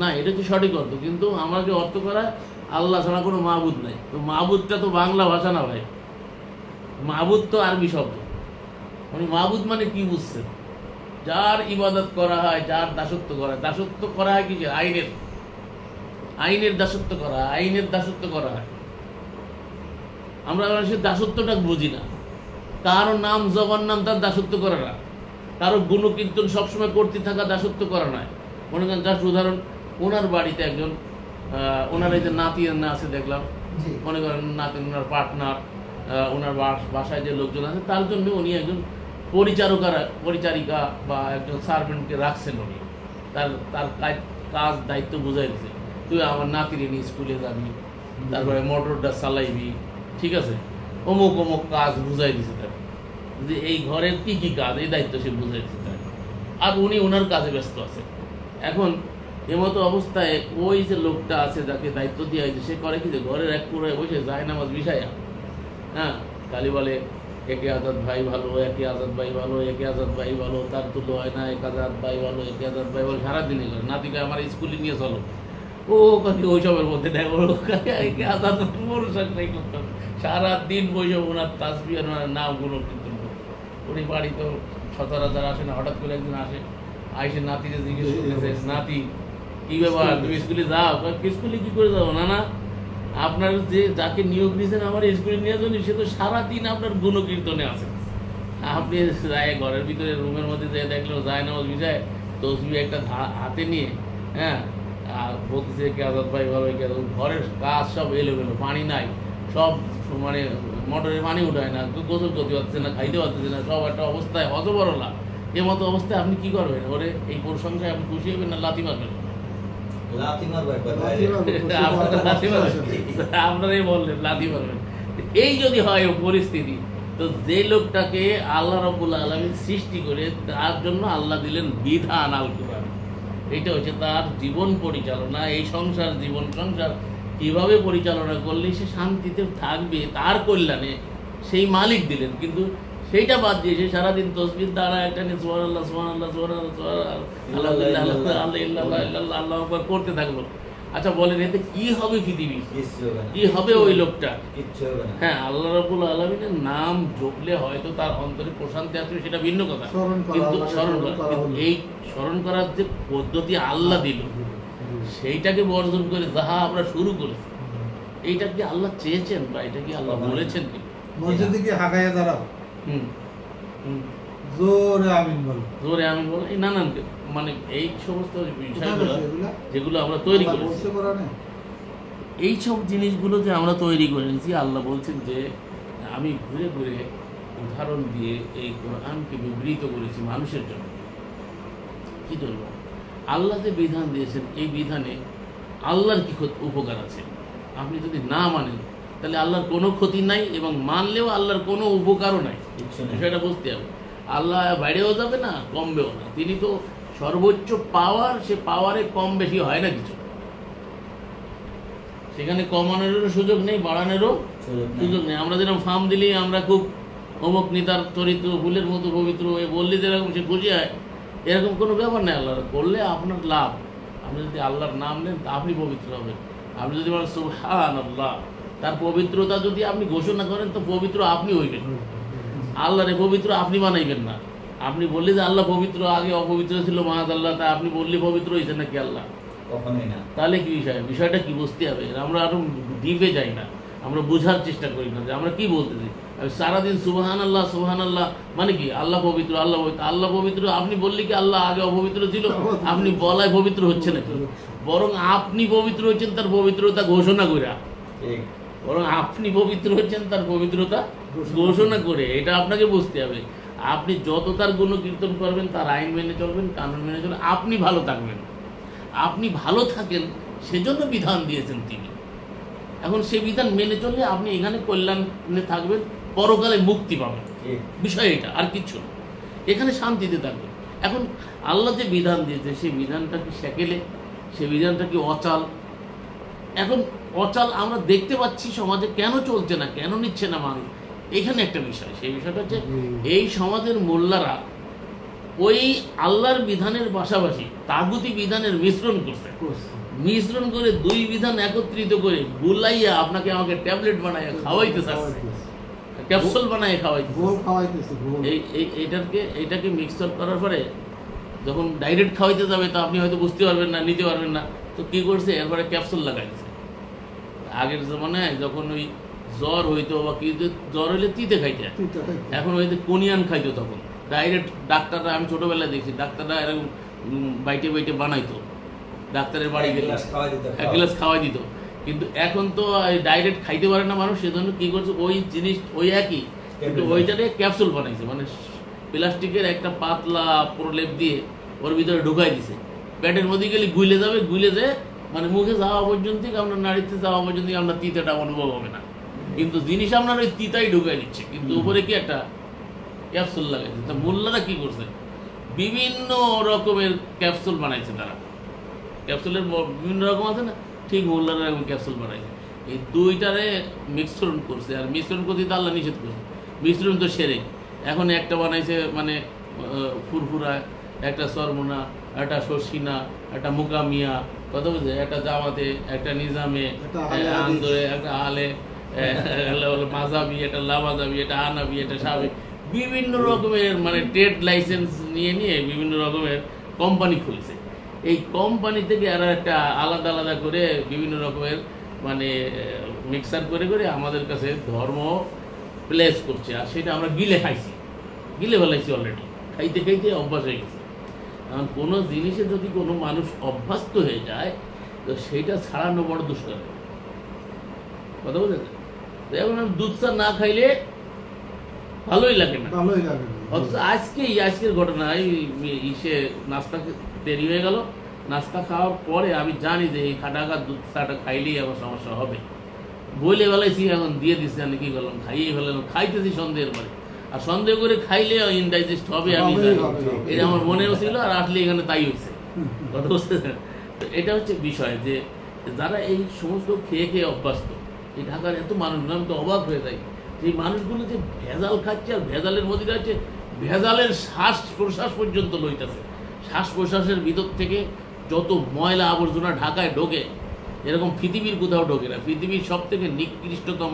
নাই, এটা হচ্ছে সঠিক অর্থ। কিন্তু আমাকে অর্থ করা আল্লাহ ছাড়া কোনো মাবুদ নাই। তো মাবুদটা তো বাংলা ভাষা না ভাই, মাবুদ তো আরবি শব্দ। মানে মাবুদ মানে কি বুঝছেন? যার ইবাদত করা হয়, যার দাসত্ব করা হয়। দাসত্ব করা হয় কি? আইনের, আইনের দাসত্ব করা হয়, আইনের দাসত্ব করা হয়। আমরা সে দাসত্বটা বুঝি না। কারো নাম জবান নাম তার দাসত্ব করা না, কারো গুণকীর্তন সবসময় করতে থাকা দাসত্ব করা নয়। মনে করেন জাস্ট উদাহরণ, ওনার বাড়িতে একজন, ওনার এই যে নাতি আছে দেখলাম, মনে করেন নাতি, ওনার পার্টনার, ওনার বাসায় যে লোকজন আছে তার জন্য উনি একজন পরিচারিকা বা একজন সার্ভেন্টকে রাখছেন। উনি তার কাজ দায়িত্ব বুঝাই দিচ্ছে, তুই আমার নাতিরে নিয়ে স্কুলে যাবি, তারপরে মোটরটা চালাইবি, ঠিক আছে, অমুক অমুক কাজ বুঝাই দিছে তাকে, যে এই ঘরের কি কি কাজ, এই দায়িত্ব সে বুঝাই দিচ্ছে তাকে। আর উনি ওনার কাজে ব্যস্ত আছে। এখন এমতো অবস্থায় ওই যে লোকটা আছে যাকে দায়িত্ব দেওয়া হয়েছে, সে করে কি, যে ঘরের এক কোণায় বসে যায় নামাজ বিছায়া, হ্যাঁ, খালি বলে একে আজাদ ভাই ভালো, একে আজাদ ভাই ভালো, একে আজাদ ভাই ভালো, তার তুলো হয় না, এক আজাদ ভাই ভালো, একে আজাদ ভাই ভালো, সারাদিনই করে। নাতিকে আমার স্কুলে নিয়ে চলো, ও কাকে ওইসবের মধ্যে দেখো, একে আজাদ মনুষাক নাই করতাম, সারাদিন বসে ওনার তাসবিহ আর ওনার নামগুলো কীর্তন করতো। উনি বাড়ি তো সচরাচর আসে না, হঠাৎ করে একদিন আসে, আইসে নাতিকে জিজ্ঞেস করতেছে, নাতি কি ব্যাপার, তুমি স্কুলে যাও? স্কুলে কি করে যাবো? না না, আপনার যে যাকে নিয়োগ দিয়েছেন আমার স্কুলে নিয়ে যাবেন, সে তো সারাদিন আপনার গুণকীর্তনে আছে। আপনি ঘরের ভিতরে রুমের মধ্যে যে দেখলো যায় নামাজ বিছায়, তসবিহ একটা হাতে নিয়ে, হ্যাঁ, আর বলতেছে কে আজাদ ভাই ভালো, ঘরের কাজ সব এলোমেলো, পানি নাই, সব মানে মোটরে পানি উঠায় না, গোসল করতে পারছে না, খাইতে পারতেছে না, সব একটা অবস্থায় হতবরলা। এর মতো অবস্থায় আপনি কি করবেন? ওরে এই প্রশংসায় আপনি খুশি হবেন না লাথি মারবেন? আপনারাই বললেন লাথি মারবেন। এই যদি হয় পরিস্থিতি, তো যে লোকটাকে আল্লাহ রাব্বুল আলামিন সৃষ্টি করে তার জন্য আল্লাহ দিলেন বিধান, আল কুরআন, এইটা হচ্ছে তার জীবন পরিচালনা। এই সংসার, জীবন সংসার এভাবে পরিচালনা করলে সে শান্তিতে থাকবে, তার কল্যাণে সেই মালিক দিলেন। কিন্তু সেইটা বাদ দিয়ে সে সারাদিন তসবির দ্বারা একটা নিয়ে সুবহানাল্লাহ সুবহানাল্লাহ সুবহানাল্লাহ আলহামদুলিল্লাহ আল্লাহ আল্লাহ আকবার করতে থাকলো। আচ্ছা বলেন, এতে কি হবে পৃথিবী? কি হবে ওই লোকটা? হ্যাঁ, আল্লাহ রাব্বুল আলামিনের নাম জপলে হয়তো তার অন্তরে প্রশান্তি আসবে, সেটা ভিন্ন কথা। কিন্তু স্মরণ করা, এই স্মরণ করার যে পদ্ধতি আল্লাহ দিল, সেইটাকে বর্জন করে যাহা আমরা শুরু করেছি, এইটা কি আল্লাহ চেয়েছেন বা এটা কি আল্লাহ বলেছেন? কি মসজিদে কি হাঁকাইয়া দাঁড়াও, জোরে আমিন বলো, জোরে আমিন বলো, এই নানান মানে এই সমস্ত বিষয়গুলো যেগুলো আমরা তৈরি করেছি, এই সব জিনিসগুলো যে আমরা তৈরি করে নিয়েছি, আল্লাহ বলছেন যে আমি ঘুরে ঘুরে উদাহরণ দিয়ে এই কোরআনকে বিবৃত করেছি মানুষের জন্য। কি জন্য? আল্লাহ যে বিধান দিয়েছেন, এই বিধানে আল্লাহর কি উপকার আছে? আপনি যদি না মানেন তাহলে আল্লাহর কোনো ক্ষতি নাই, এবং মানলেও আল্লাহর কোনো উপকারও নাই। বিষয়টা বুঝতে হবে। আল্লাহ বাইরেও যাবে না, কমবেও না। তিনি তো সর্বোচ্চ পাওয়ার, সে পাওয়ারে কম বেশি হয় না কিছু। সেখানে কমানোরও সুযোগ নেই, বাড়ানোরও সুযোগ নেই। আমরা যেরকম ফার্ম দিলি আমরা খুব অমুক নেতার চরিত্র ফুলের মতো পবিত্র হয়ে বললি যেরকম সে খুশি হয়, এরকম কোনো ব্যাপার নেই। আল্লাহ করলে আপনার লাভ। আপনি যদি আল্লাহর নাম নেন তা আপনি পবিত্র হবেন। আপনি যদি বলেন সুবহানাল্লাহ, তার পবিত্রতা যদি আপনি ঘোষণা করেন তো পবিত্র আপনি হইবেন। আল্লাহরে পবিত্র আপনি বানাইবেন না। আপনি বললে যে আল্লাহ পবিত্র, আগে অপবিত্র ছিল মাআযাল্লাহ, তা আপনি বললে পবিত্র হয়েছে নাকি আল্লাহ? কখনোই না। তাহলে কি বিষয়টা কি বুঝতে হবে? আমরা আরো ডিপে যাই না, আমরা বোঝার চেষ্টা করি না যে আমরা কি বলতেছি। সারাদিন সুবহানাল্লাহ সুবহানাল্লাহ মানে কি? আল্লাহ পবিত্র, আল্লাহ পবিত্র, আল্লাহ পবিত্র। আপনি বললে কি আল্লাহ আগে অপবিত্র ছিল? আপনি বলায় পবিত্র হচ্ছে নাকি? বরং আপনি পবিত্র হচ্ছেন তার পবিত্রতা ঘোষণা করে, বরং আপনি পবিত্র হচ্ছেন তার পবিত্রতা ঘোষণা করে। এটা আপনাকে বুঝতে হবে। আপনি যত তার গুণ কীর্তন করবেন, তার আইন মেনে চলবেন, কানুন মেনে চলবেন, আপনি ভালো থাকবেন। আপনি ভালো থাকেন সেজন্য বিধান দিয়েছেন তিনি। এখন সেই বিধান মেনে চললে আপনি এখানে কল্যাণে থাকবেন, পরকালে মুক্তি পাবেন। বিষয় এটা, আর কিছু না। এখানে শান্তিতে থাকবেন। এখন আল্লাহ যে বিধান দিয়েছে, সেই বিধানটা কি সেকেলে? সেই বিধানটা কি অচাল? এখন অচাল আমরা দেখতে পাচ্ছি সমাজে কেন চলছে না, কেন নিচ্ছে না মানুষ। এখানে একটা বিষয়, সেই বিষয়টা হচ্ছে এই সমাজের মোল্লারা ওই আল্লাহর বিধানের পাশাপাশি তাগুতি বিধানের মিশ্রণ করছে। মিশ্রণ করে দুই বিধান একত্রিত করে গুলাইয়া আপনাকে আমাকে ট্যাবলেট বানাইয়া খাওয়াইতে চাচ্ছে, ক্যাপসুল বানাইয়া খাওয়াইতেছে। এইটাকে মিক্সচার করার পরে যখন ডাইরেক্ট খাওয়াইতে যাবে তো আপনি হয়তো বুঝতে পারবেন না, নিতে পারবেন না। তো কি করছে, এরপরে ক্যাপসুল লাগাইছে। আগের জমানায় যখন ওই জ্বর হইতো বা কি জ্বর হইলে তিতে খাইতে, এখন হয়তো কোনিয়ান খাইতো। তখন ডাইরেক্ট ডাক্তাররা, আমি ছোটবেলায় দেখছি ডাক্তাররা এরকম বাইটে বাইটে বানাইতো, ডাক্তারের বাড়ি গেলে এক গ্লাস খাওয়াই দিত। কিন্তু এখন তো ডাইরেক্ট খাইতে পারে না মানুষ, সেজন্য কি করছে, ওই জিনিস ওই একই, কিন্তু ওইটাতে ক্যাপসুল বানাইছে। মানে প্লাস্টিকের একটা পাতলা প্রলেপ দিয়ে ওর ভিতরে ঢুকাই দিছে। পেটের মধ্যে গেলে গুলে যাবে, গুলে যেয়ে মানে মুখে যাওয়া পর্যন্ত, আপনার নাড়িতে যাওয়া পর্যন্ত আপনার তিতাটা অনুভব হবে না। কিন্তু জিনিস আপনার ওই তিতাই ঢুকাই দিচ্ছে, কিন্তু উপরে কি একটা ক্যাপসুল লাগাইছে। তা মোল্লারা কি করছে, বিভিন্ন রকমের ক্যাপসুল বানাইছে। তারা ক্যাপসুলের বিভিন্ন রকম আছে না, ঠিক মোল্লারা এরকম ক্যাপসুল বানাইছে। এই দুইটারে মিশ্রণ করছে, আর মিশ্রণ করতে তো আল্লাহ নিষেধ করছে। মিশ্রণ তো সেরে এখন একটা বানাইছে, মানে ফুরফুরা, একটা সরমোনা, একটা শর্ষিনা, একটা মুকামিয়া, কথা বুঝছে, একটা জামাতে, একটা নিজামে, আন্দোলে, একটা আলে, মাজাবি, একটা লামাজাবি, একটা আনাবি, একটা সাবি, বিভিন্ন রকমের মানে ট্রেড লাইসেন্স নিয়ে নিয়ে বিভিন্ন রকমের কোম্পানি খুলেছে। এই কোম্পানি থেকে আর একটা আলাদা আলাদা করে বিভিন্ন রকমের মানে মিক্সার করে করে আমাদের কাছে ধর্ম প্লেস করছে। আর সেটা আমরা গিলে খাইছি, গিলে ফেলাইছি অলরেডি, খাইতে খাইতে অভ্যাস হয়ে গেছে। কারণ কোনো জিনিসে যদি কোনো মানুষ অভ্যস্ত হয়ে যায় তো সেইটা ছাড়ানো বড় দুষ্কর, কথা বুঝেছে। এখন দুধ চা না খাইলে ভালোই লাগে না। অথচ আজকের ঘটনা, ইসে নাস্তা দেরি হয়ে গেল, নাস্তা খাওয়ার পরে আমি জানি যে এই খাটাঘাট দুধ চাটা খাইলেই আমার সমস্যা হবে, বলে বেলাইছি, এখন দিয়ে দিচ্ছি। আমি কি করলাম, খাইয়ে ফেলাম, খাইতেছি সন্দেহের পরে। আর সন্দেহ করে খাইলে ইনডাইজেস্ট হবে, আমি জানি, এটা আমার মনেও ছিল, আর আসলে এখানে তাই হয়েছে, কথা বুঝতে। তো এটা হচ্ছে বিষয় যে যারা এই সমস্ত খেয়ে খেয়ে অভ্যস্ত, এই ঢাকার এত মানুষগুলো, আমি তো অবাক হয়ে যাই যে এই মানুষগুলো যে ভেজাল খাচ্ছে, আর ভেজালের মধ্যে আছে ভেজালের শ্বাস প্রশ্বাস পর্যন্ত লইতেছে। শ্বাস প্রশ্বাসের ভিতর থেকে যত ময়লা আবর্জনা ঢাকায় ঢোকে, এরকম পৃথিবীর কোথাও ঢোকে না। পৃথিবীর সব থেকে নিকৃষ্টতম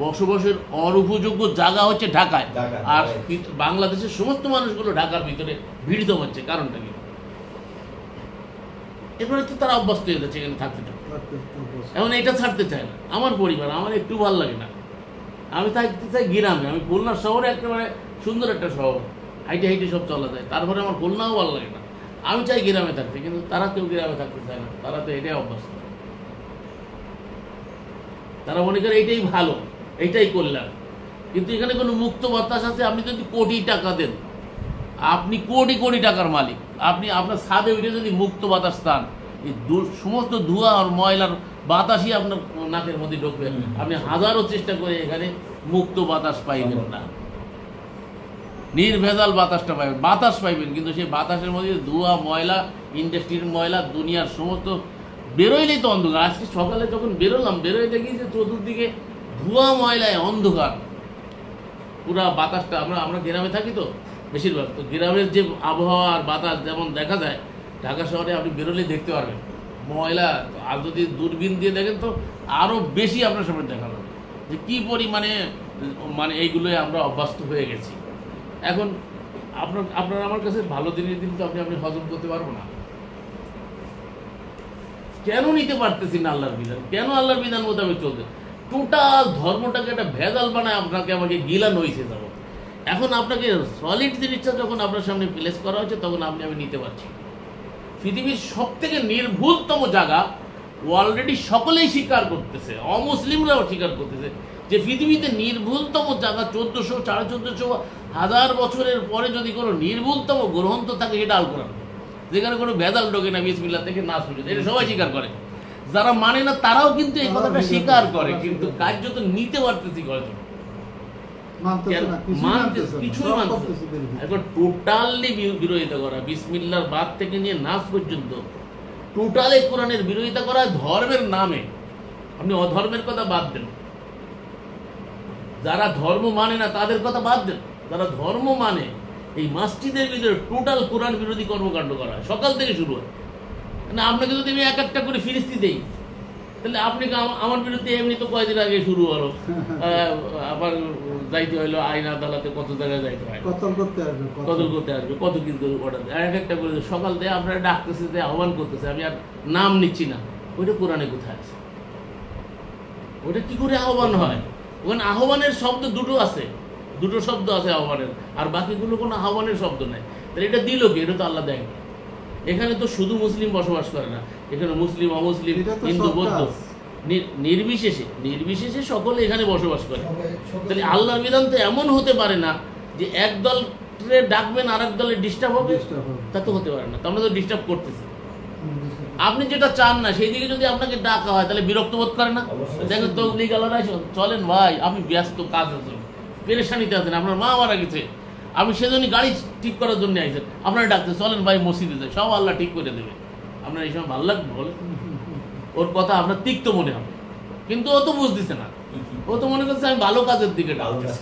বসবাসের অনুপযোগ্য জায়গা হচ্ছে ঢাকায়। আর বাংলাদেশের সমস্ত মানুষগুলো ঢাকার ভিতরে ভিড়িত হচ্ছে, কারণটা কি? এরপরে তো তারা অভ্যস্ত হয়ে যাচ্ছে এখানে থাকতে থাকতে, এখন এটা ছাড়তে চায় না। আমার পরিবার, আমার একটু ভালো লাগে না, আমি থাকতে চাই গ্রামে। আমি খুলনা শহরে একেবারে সুন্দর একটা শহর, হাইটে হাইটে সব চলা যায়, তারপরে আমার খুলনাও ভালো লাগে না, আমি চাই গ্রামে থাকতে। কিন্তু তারা কেউ গ্রামে থাকতে চায় না, তারা তো এটাই অভ্যস্ত। তারা মনে করে এইটাই ভালো, এইটাই কল্যাণ। কিন্তু এখানে কোনো মুক্ত বাতাস আছে? আপনি যদি কোটি টাকা দেন, আপনি কোটি কোটি টাকার মালিক, আপনি আপনার ছাদে উঠে যদি মুক্ত বাতাস পান, এই সমস্ত ধোঁয়া আর ময়লার বাতাসই আপনার নাকের মধ্যে ঢুকবে। আপনি হাজারো চেষ্টা করে এখানে মুক্ত বাতাস পাইবেন না, নির্ভেজাল বাতাসটা পাইবেন, বাতাস পাইবেন, কিন্তু সেই বাতাসের মধ্যে ধোঁয়া, ময়লা, ইন্ডাস্ট্রির ময়লা, দুনিয়ার সমস্ত বেরোইলেই তো অন্ধকার। আজকে সকালে যখন বেরোলাম, বেরোয় দেখি যে চতুর্দিকে ধোঁয়া ময়লায় অন্ধকার পুরা বাতাসটা। আমরা গ্রামে থাকি তো বেশিরভাগ, তো গ্রামের যে আবহাওয়া আর বাতাস যেমন দেখা যায়, ঢাকা শহরে আপনি বেরোলেই দেখতে পারবেন ময়লা। আর যদি দূরবীন দিয়ে দেখেন তো আরও বেশি আপনার সামনে দেখা যাবে যে কী পরিমাণে এইগুলোই আমরা অভ্যস্ত হয়ে গেছি। এখন আপনার আমার কাছে ভালো জিনিস দিন তো আপনি হজম করতে পারবো না। কেন নিতে পারতেছি না আল্লাহর বিধান? কেন আল্লাহর বিধান মোতাবেক চলতে? টোটাল ধর্মটাকে একটা ভেজাল বানায় আমাকে গিলানো হয়েছে। যাবো এখন আপনাকে সলিড জিনিসটা যখন আপনার সামনে প্লেস করা হচ্ছে, তখন আমি নিতে পারছি। পৃথিবীর সব থেকে নির্ভুলতম জায়গা অলরেডি সকলেই স্বীকার করতেছে, অমুসলিমরাও স্বীকার করতেছে যে পৃথিবীতে নির্ভুলতম জায়গা 1400, 1450, 1000 বছরের পরে যদি কোনো নির্ভুলতম গ্রন্থ থাকে, সেটা আল কোরআন, যেখানে কোনো ভেজাল ঢোকে না, বিসমিল্লাহ থেকে নাস পর্যন্ত। এটা সবাই স্বীকার করে। যারা মানে না তারাও কিন্তু এই কথাটা স্বীকার করে, কিন্তু কার্যত নিতে পারতেছি হয়তো টোটালি বিরোধিতা করা, বিসমিল্লাহর বাদ থেকে নিয়ে নাস পর্যন্ত টোটালি কোরআনের বিরোধিতা করা ধর্মের নামে। আপনি অধর্মের কথা বাদ দেন, যারা ধর্ম মানে না তাদের কথা বাদ দেন, যারা ধর্ম মানে, এই মসজিদের ভিতরে টোটাল কোরআন বিরোধী কর্মকাণ্ড করা হয়, সকাল থেকে শুরু হয়। না আপনাকে যদি আমি এক একটা করে ফিরিস্তি দেই, তাহলে আপনি আমার বিরুদ্ধে এমনি তো কয়েকদিন আগে শুরু হলো, আবার যাইতে হইলো আইন আদালতে, কত জায়গায় যাইতে হয়, কতল করতে আসবে, কত কিন্তু অর্ডার এক একটা করে সকাল দিয়ে আপনারা ডাকতেছে, যে আহ্বান করতেছে, আমি আর নাম নিচ্ছি না। ওইটা কোরআনে কোথায় আছে? ওইটা কি করে আহ্বান হয়? ওখানে আহ্বানের শব্দ দুটো আছে, দুটো শব্দ আছে আহ্বানের, আর বাকিগুলো কোনো আহ্বানের শব্দ নেই। তাহলে এটা দিল কি? এটা তো আল্লাহ দেয়। এখানে তো শুধু মুসলিম বসবাস করে না, এখানে মুসলিম, অমুসলিম, হিন্দু, বৌদ্ধ নির্বিশেষে সকলে এখানে বসবাস করে। তাহলে আল্লাহর বিধান তো এমন হতে পারে না যে এক দলে ডাকবেন আর এক দলে ডিস্টার্ব হবে, তা তো হতে পারে না। তো আমরা তো ডিস্টার্ব করতেছি। আপনি যেটা চান না সেই দিকে যদি আপনাকে ডাকা হয়, তাহলে বিরক্ত বোধ করে না? দেখেন তবলিগ আলাদা, চলেন ভাই, আমি ব্যস্ত, কাজ আছে, পেরেশানিতে আছেন, আপনার মা মারা গেছে, আমি সেজন্য গাড়ি ঠিক করার জন্য আইছেন, আপনারা ডাকতে চলেন ভাই মসজিদে যায়, সব আল্লাহ ঠিক করে দেবে। আপনার এই সময় ভালো লাগবে? বলে ওর কথা আপনার তিক্ত মনে হবে, কিন্তু ও তো বুঝতেছে না। ও তো মনে করছে আমি ভালো কাজের দিকে ডাকতেছি,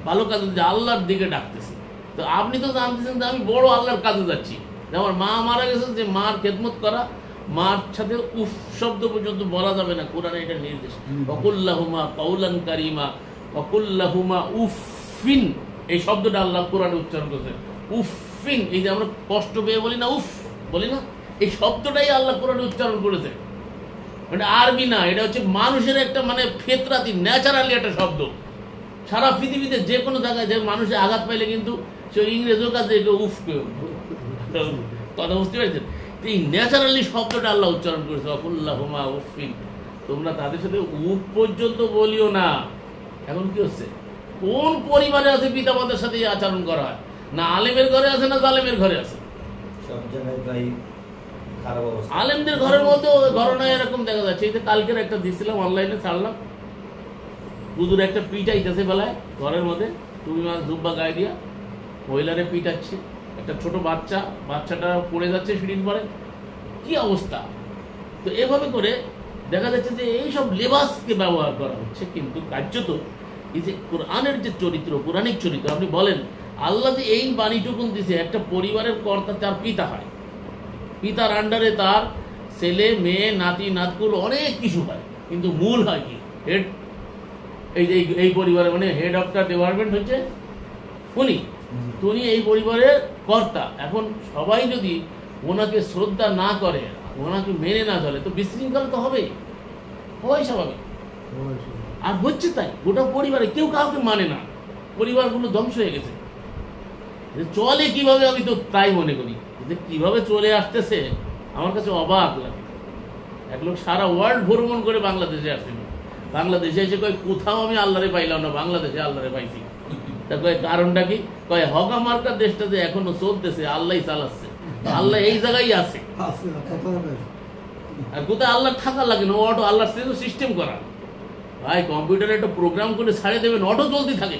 ভালো কাজের দিকে, আল্লাহর দিকে ডাকতেছি। তো আপনি তো জানতেছেন যে আমি বড় আল্লাহর কাজে যাচ্ছি। আমার মা মারা গেছে, যে মার খেদমত করা, মার সাথে উফ শব্দ পর্যন্ত বলা যাবে না, কোরআনে এটা নির্দেশ। ওয়াকুল্লাহুমা কাউলান কারীমা ওয়াকুল্লাহুমা উফিন, এই শব্দটা আল্লাহ কোরআনে উচ্চারণ করেছে। উফিন, এই যে আমরা কষ্ট পেয়ে বলি না, উফ বলি না, এই শব্দটাই আল্লাহ কোরআনে উচ্চারণ করেছে। মানে আরবি না, এটা হচ্ছে মানুষের একটা ফেতরাতি, ন্যাচারালি একটা শব্দ। সারা পৃথিবীতে যে কোনো জায়গায় যে মানুষের আঘাত পাইলে কিন্তু সে ইংরেজের কাছে উফ কথা বুঝতে পারছেন? এই ন্যাচারালি শব্দটা আল্লাহ উচ্চারণ করেছে, ওয়াকুল্লাহুমা উফিন, তোমরা তাদের সাথে উফ পর্যন্ত বলিও না। এখন কি হচ্ছে? কোন পরিবারে আছে পিতা মাতার সাথে আচরণ করা হয়? না আলেমের ঘরে আছে, না জালেমের ঘরে আছে। সব জায়গায় প্রায় খারাপ অবস্থা। আলেমদের ঘরের মধ্যে ঘটনা এরকম দেখা যাচ্ছে। এই যে কালকের একটা দিছিলাম, অনলাইনে ছাড়লাম, হুজুর একটা পিটাইতেছে বেলায় ঘরের মধ্যে, টুপি মাছ জুব্বা গায়ে দিয়া মহিলারে পিটাচ্ছে, একটা ছোট বাচ্চাটা পড়ে যাচ্ছে সিঁড়ির পরে। কি অবস্থা! তো এভাবে করে দেখা যাচ্ছে যে এইসব লেবাসকে ব্যবহার করা হচ্ছে, কিন্তু কার্যত এই যে কোরআনের যে চরিত্র, পৌরাণিক চরিত্র, আপনি বলেন আল্লাহ যে এই বাণীটুকুন দিছে, একটা পরিবারের কর্তা তার পিতা হয়, পিতার আন্ডারে তার ছেলে মেয়ে নাতি নাতকুল অনেক কিছু হয়, কিন্তু মূল হয় কি হেড, এই যে এই পরিবারের মানে হেড অফ দ্য ডিপার্টমেন্ট হচ্ছে উনি, উনি এই পরিবারের কর্তা। এখন সবাই যদি ওনাকে শ্রদ্ধা না করে, ওনাকে মেনে না চলে, তো বিশৃঙ্খলা তো হবে, হওয়াই স্বাভাবিক। আর হচ্ছে তাই, গোটা পরিবারে কেউ কাউকে মানে না, পরিবারগুলো ধ্বংস হয়ে গেছে। চলে কিভাবে আমি তো তাই মনে করি, যে কিভাবে চলে আসতেছে আমার কাছে অবাক লাগে। এক লোক সারা ওয়ার্ল্ড ভ্রমণ করে বাংলাদেশে আসছিল, বাংলাদেশে এসে কয় কোথাও আমি আল্লাহরে পাইলাম না, বাংলাদেশে আল্লাহরে পাইছি। তা কয় কারণটা কি? কয় হগা মার্কা দেশটা যে এখনো চলতেছে, আল্লাহই চালাচ্ছে, আল্লাহ এই জায়গায় আছে। আর কোথায় আল্লাহ থাকা লাগে না, অটো আল্লাহর সিস্টেম করা। ভাই কম্পিউটারে একটা প্রোগ্রাম করে ছাড়িয়ে দেবেন, অটো চলতে থাকে।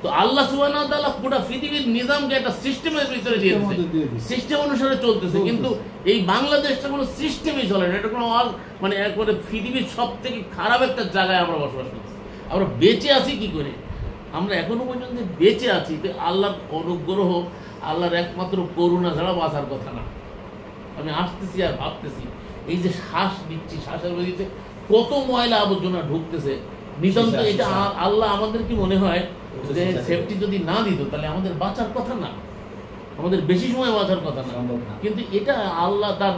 তো আল্লাহ সুবহানাহু ওয়া তাআলা পুরো পৃথিবীর নিজামকে একটা সিস্টেমের ভিতরে দিয়ে দিয়েছে, সিস্টেম অনুসারে চলতেছে। কিন্তু এই বাংলাদেশটা কোনো সিস্টেমই চলে না, এটা কোনো মানে একবারে পৃথিবীর সব থেকে খারাপ একটা জায়গায় আমরা বসবাস করছি। আমরা বেঁচে আছি কি করে? আমরা এখনো পর্যন্ত বেঁচে আছি তো আল্লাহর অনুগ্রহ, আল্লাহর একমাত্র করুণা ছাড়া বাঁচার কথা না। আমি আসতেছি আর ভাবতেছি, এই যে শ্বাস নিচ্ছি, শ্বাসের মধ্যে কত ময়লা আবর্জনা ঢুকতেছে নিতান্ত। এটা আল্লাহ আমাদের কি মনে হয় যে সেফটি যদি না দিত তাহলে আমাদের বাঁচার কথা না, আমাদের বেশি সময় বাঁচার কথা না, কিন্তু এটা আল্লাহ তার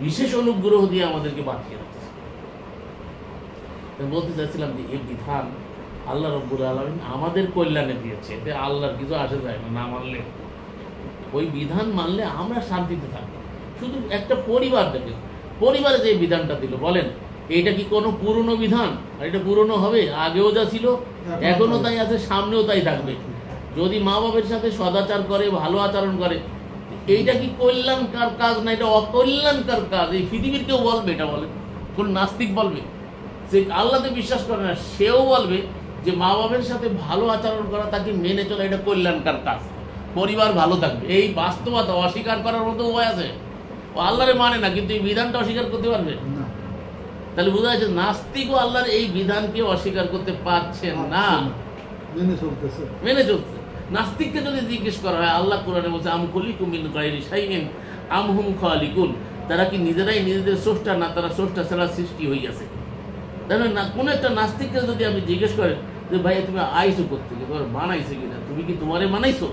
বিশেষ অনুগ্রহ দিয়ে আমাদেরকে বাঁচিয়ে রাখছে। বলতে চাচ্ছিলাম যে এই বিধান আল্লাহ রব্বুল আলামিন আমাদের কল্যাণে দিয়েছে, এতে আল্লাহর কিছু আসে যায় না, না মানলে। ওই বিধান মানলে আমরা শান্তিতে থাকবো। শুধু একটা পরিবার দেখেন, পরিবারে যে বিধানটা দিল, বলেন এটা কি কোনো পুরনো বিধান? আর এটা পুরনো হবে? আগেও যা ছিল এখনো তাই আছে, সামনেও তাই থাকবে। যদি মা বাবার সাথে সদাচার করে, ভালো আচরণ করে, এইটা কি কল্যাণকার কাজ না এটা অকল্যাণকার কাজ? এই পৃথিবীর কেউ বলবে এটা? বলে কোন নাস্তিক বলবে? সে আল্লাহতে বিশ্বাস করে না, সেও বলবে যে মা বাবার সাথে ভালো আচরণ করা, তাকে মেনে চলা, এটা কল্যাণকার কাজ, পরিবার ভালো থাকবে। এই বাস্তবতা অস্বীকার করার মতো উপায় আছে? ও আল্লাহরে মানে না, কিন্তু এই বিধানটা অস্বীকার করতে পারবে? তাহলে বোঝা যাচ্ছে নাস্তিকও আল্লাহর এই বিধানকে অস্বীকার করতে পারছে না, মেনে চলছে। নাস্তিককে যদি জিজ্ঞেস করা হয়, আল্লাহ কোরআনে বলছে আম খুলিকুম মিন গায়রি শাইইন আম হুম খালিকুন, তারা কি নিজেরাই নিজেদের স্রষ্টা, না তারা স্রষ্টা ছাড়া সৃষ্টি হইয়াছে? তাহলে না, কোন একটা নাস্তিককে যদি আপনি জিজ্ঞেস করেন যে ভাই তুমি আইছো কোত্থেকে, তোমার বানাইছে কিনা, তুমি কি তোমারে বানাইছো,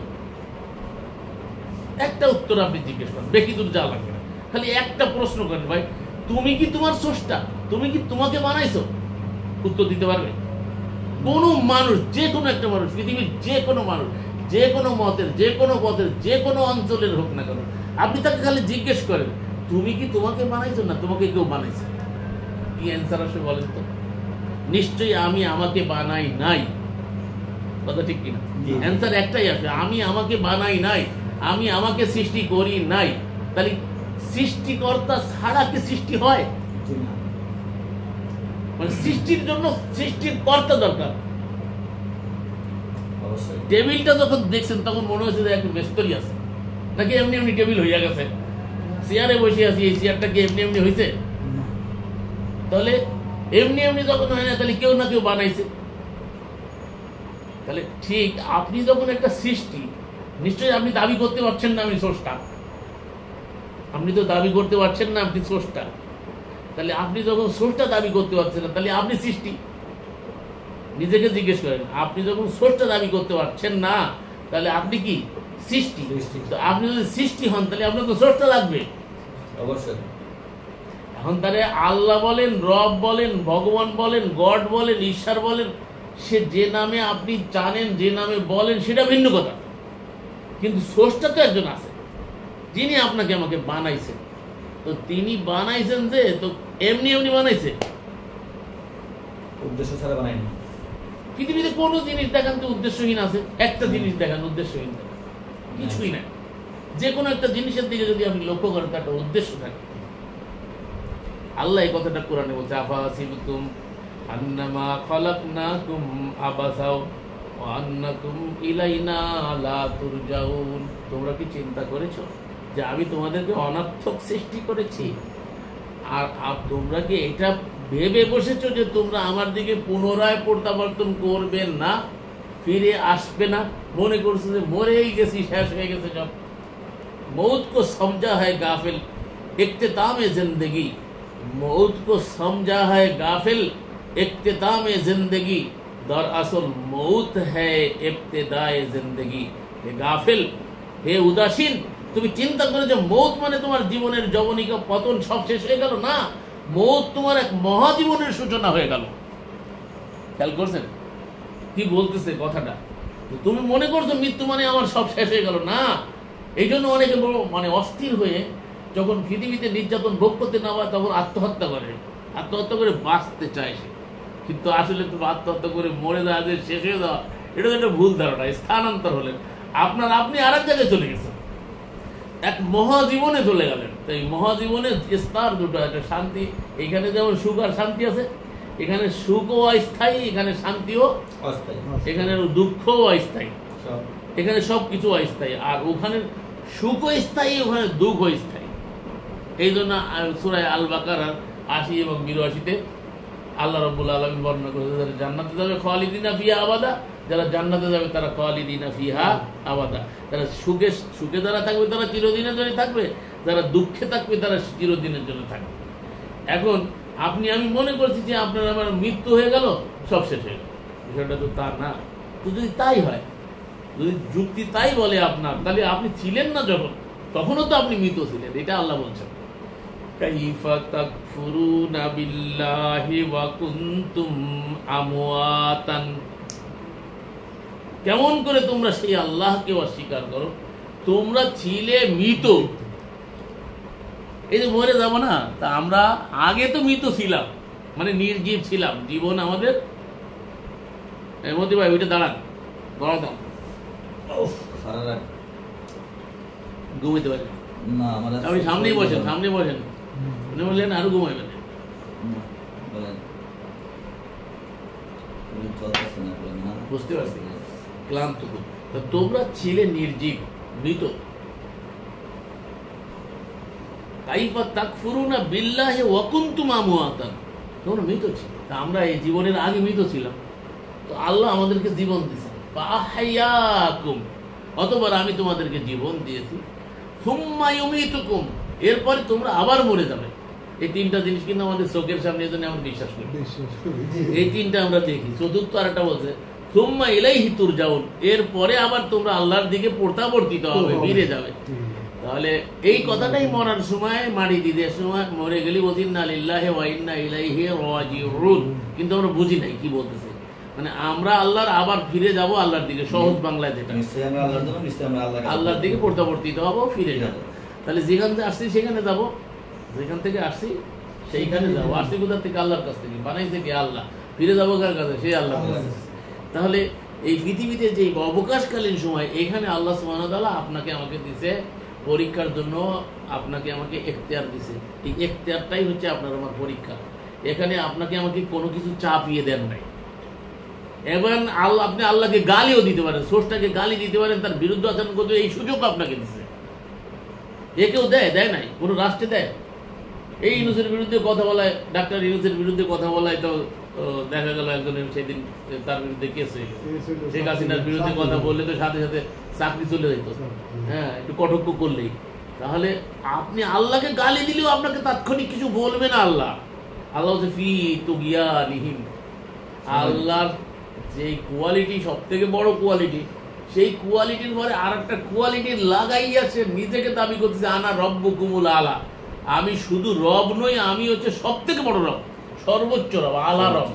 একটা উত্তর আপনি জিজ্ঞেস করেন, বেশি দূর যাওয়া লাগবে না, খালি একটা প্রশ্ন করেন, ভাই তুমি কি তোমার স্রষ্টা, তুমি কি তোমাকে বানাইছো? উত্তর দিতে পারবে? কোনো মানুষ, যে কোনো একটা মানুষ, পৃথিবীর যে কোনো মানুষ, যে কোনো মতের, যে কোনো পথের, যে কোনো অঞ্চলের হোক না কেন, আপনি তাকে খালি জিজ্ঞেস করেন তুমি কি তোমাকে বানাইছো, না তোমাকে কেউ বানাইছে? কি অ্যান্সার আসে বলেন তো? নিশ্চয়ই আমি আমাকে বানাই নাই, কথা ঠিক কিনা? অ্যান্সার একটাই আসে, আমি আমাকে বানাই নাই, আমি আমাকে সৃষ্টি করি নাই। তাহলে সৃষ্টিকর্তা ছাড়া কি সৃষ্টি হয়? মানে সৃষ্টির জন্য সৃষ্টির কর্তা দরকার। টেবিলটা যখন দেখছেন তখন মনে হচ্ছে যে একটা মিস্ত্রি আছে, নাকি এমনি এমনি টেবিল হইয়া গেছে? চেয়ারে বসে আছি, এই চেয়ারটা কি এমনি এমনি হয়েছে? তাহলে এমনি এমনি যখন হয় না, তাহলে কেউ না কেউ বানাইছে। তাহলে ঠিক আপনি যখন একটা সৃষ্টি, নিশ্চয়ই আপনি দাবি করতে পারছেন না আমি স্রষ্টা, আপনি তো দাবি করতে পারছেন না আপনি স্রষ্টা। তাহলে আপনি যখন স্রষ্টা দাবি করতে পারছেন না, তাহলে আপনি সৃষ্টি। নিজেকে জিজ্ঞেস করেন, আপনি যখন স্রষ্টা দাবি করতে পারছেন না, তাহলে আপনি কি সৃষ্টি? তো আপনি যদি সৃষ্টি হন, তাহলে আপনার তো স্রষ্টা লাগবে অবশ্যই। এখন তাহলে আল্লাহ বলেন, রব বলেন, ভগবান বলেন, গড বলেন, ঈশ্বর বলেন, সে যে নামে আপনি জানেন, যে নামে বলেন, সেটা ভিন্ন কথা, কিন্তু স্রষ্টা তো একজন আছে যিনি আপনাকে আমাকে বানাইছেন। তো তিনি বানাইছেন যে, তো এমনি এমনি বানাইছে, উদ্দেশ্য ছাড়া বানায়নি। পৃথিবীতে কোনো জিনিস দেখান তো উদ্দেশ্যহীন আছে? একটা জিনিস দেখান উদ্দেশ্যহীন, কিছুই না। যে কোনো একটা জিনিসের দিকে যদি আপনি লক্ষ্য করেন, তার একটা উদ্দেশ্য থাকে। আল্লাহ এই কথাটা কোরআনে বলছে, আফাসিবতুম আন্নামা খালাকনাকুম আবাসাও ওয়া আন্নাকুম ইলাইনা লা তুরজাউন। তোমরা কি চিন্তা করেছো যে আমি তোমাদেরকে অনর্থক সৃষ্টি করেছি, আর তোমরা কি এটা ভেবে বসেছো যে তোমরা আমার দিকে পুনরায় প্রত্যাবর্তন করবে না, ফিরে আসবে না? মনে করছো যে মরেই গেছি, শেষ হয়ে গেছে সব। मौत को समझा है गाफिल इख्तिताम जिंदगी, मौत को समझा है गाफिल इख्तिताम जिंदगी, दरअसल मौत है इब्तिदाए जिंदगी। हे गाफिल, हे उदासीन, তুমি চিন্তা করে যে মৌত মানে তোমার জীবনের যবনিকা পতন সব শেষ হয়ে গেল? না, মৌত তোমার এক মহাজীবনের সূচনা হয়ে গেল। খেয়াল করছেন কি বলতেছে কথাটা? তুমি মনে করছো মৃত্যু মানে আমার সব শেষ হয়ে গেল। না, এই জন্য অনেকে বড় মানে অস্থির হয়ে যখন পৃথিবীতে নির্যাতন ভোগ করতে না পারে তখন আত্মহত্যা করে, আত্মহত্যা করে বাঁচতে চায় সে। কিন্তু আসলে তুমি আত্মহত্যা করে মরে যাওয়া, যে শেষ হয়ে যাওয়া, এটা তো একটা ভুল ধারণা। স্থানান্তর হলেন আপনি আর এক জায়গায় চলে গেছেন, এক মহাজীবনে চলে গেলেন। তো এই মহাজীবনের স্তর দুটো আছে, শান্তি। এখানে যেমন সুখ আর শান্তি আছে, এখানে সুখও অস্থায়ী, এখানে শান্তিও অস্থায়ী, এখানে দুঃখও অস্থায়ী, এখানে সব কিছু অস্থায়ী। আর ওখানে সুখও স্থায়ী, ওখানে দুঃখও স্থায়ী। এই জন্য সূরা আল বাকারার ৮০ এবং ৮২-তে আল্লাহ রাব্বুল আলামিন বর্ণনা করেছে, যারা জান্নাতে যাবে খালিদিনা ফিহা আবাদা, যারা জান্নাতে যাবে তারা খালিদিনা ফিহা আবাদা। যারা সুখে যারা থাকবে তারা চিরদিনের জন্য থাকবে, যারা দুঃখে থাকবে তারা চিরদিনের জন্য থাকবে। এখন আমি মনে করছি যে আপনার আমার মৃত্যু হয়ে গেল, সব শেষ হয়ে গেল। বিষয়টা তো তা না। তো যদি তাই হয়, যদি যুক্তি তাই বলে আপনার, তাহলে আপনি ছিলেন না যখন, তখনও তো আপনি মৃত ছিলেন। এটা আল্লাহ বলছেন, কাইফা তাকফুরুনা বিল্লাহি ওয়া কুনতুম আমওয়াতান, কেমন করে তোমরা সেই আল্লাহকে অস্বীকার করো, তোমরা ছিলে মৃত। এই যে মরে যাব না, তা আমরা আগে তো মৃত ছিলাম, মানে নির্জীব ছিলাম। জীবন আমাদের মতি ভাই ওইটা দাঁড়ান, দাঁড়ান, ঘুমাইতে পারি না, আমার আপনি সামনেই বসেন, সামনে বসেন, উনি বললেন আরো ঘুমাইবেন। বুঝতে পারছি, ক্লান্ত। তোমরা ছিলে নির্জীব, মৃত। কাইফা তাকফুরুনা বিল্লাহি ওয়া কুনতুম আমওয়াতান, তোমরা মৃত ছিল। তা আমরা এই জীবনের আগে মৃত ছিলাম, তো আল্লাহ আমাদেরকে জীবন দিয়েছেন। ফাআহইয়াকুম, অতঃপর আমি তোমাদেরকে জীবন দিয়েছি। সুম্মা ইউমীতুকুম, এরপরে তোমরা আবার মরে যাবে। এই তিনটা জিনিস কিন্তু আমাদের চোখের সামনে, এজন্য আমরা বিশ্বাস করি, এই তিনটা আমরা দেখি। চতুর্থ আর একটা বলছে সুম্মা ইলাইহি তুরজাউন, এরপরে আবার তোমরা আল্লাহর দিকে প্রত্যাবর্তিত হবে, ফিরে যাবে। তাহলে এই কথাটাই মরার সময়, মারি দিদের সময়, মরে গেলি বলছি ইন্না লিল্লাহি ওয়া ইন্না ইলাইহি রাজিউন, কিন্তু আমরা বুঝি নাই কি বলতেছে। মানে আমরা আল্লাহর আবার ফিরে যাব আল্লাহর দিকে, সহজ বাংলায় যেটা, আল্লাহর দিকে প্রত্যাবর্তিত হবো, ফিরে যাবো। তাহলে যেখান থেকে আসছি সেখানে যাব, যেখান থেকে আসছি সেইখানে যাবো। আসছি কোথা থেকে? আল্লাহর কাছ থেকে। বানাইছে কি? আল্লাহ। ফিরে যাবো কার কাছে? সেই আল্লাহর কাছে। তাহলে এই পৃথিবীতে যে অবকাশকালীন সময়, এখানে আল্লাহ সুবহানাহু ওয়া তাআলা আপনাকে আমাকে দিছে পরীক্ষার জন্য, আপনাকে আমাকে এখতিয়ার দিছে। এই এখতিয়ারটাই হচ্ছে আপনার আমার পরীক্ষা। এখানে আপনাকে আমাকে কোনো কিছু চাপিয়ে দেন নাই। এবার আপনি আল্লাহকে গালিও দিতে পারেন, স্রষ্টাকে গালি দিতে পারেন, তার বিরুদ্ধে আচরণ করতে, এই সুযোগ আপনাকে দিচ্ছে। এ কেউ দেয় নাই, কোনো রাষ্ট্রে দেয়? এই ইউনূসের বিরুদ্ধে কথা বলায়, ডাক্তার ইউনূসের বিরুদ্ধে কথা বলায়, তো দেখা গেল একজনের সেদিন তার বিরুদ্ধে কেস হয়ে গেছে। শেখ হাসিনার বিরুদ্ধে কথা বললে তো সাথে সাথে চাকরি চলে যেত, হ্যাঁ, একটু কটক্ষ করলেই। তাহলে আপনি আল্লাহকে গালি দিলেও আপনাকে তাৎক্ষণিক কিছু বলবে না আল্লাহ। আল্লাহ হচ্ছে ফি তুগিয়ানিহিম, আল্লাহর যে কোয়ালিটি সব থেকে বড় কোয়ালিটি, সেই কোয়ালিটির পরে আর একটা কোয়ালিটি লাগাইয়া সে নিজেকে দাবি করতেছে আনা রব্বুকুমুল আলা, আমি শুধু রব নই, আমি হচ্ছে সব থেকে বড় রব, সর্বোচ্চ রব, আলা রব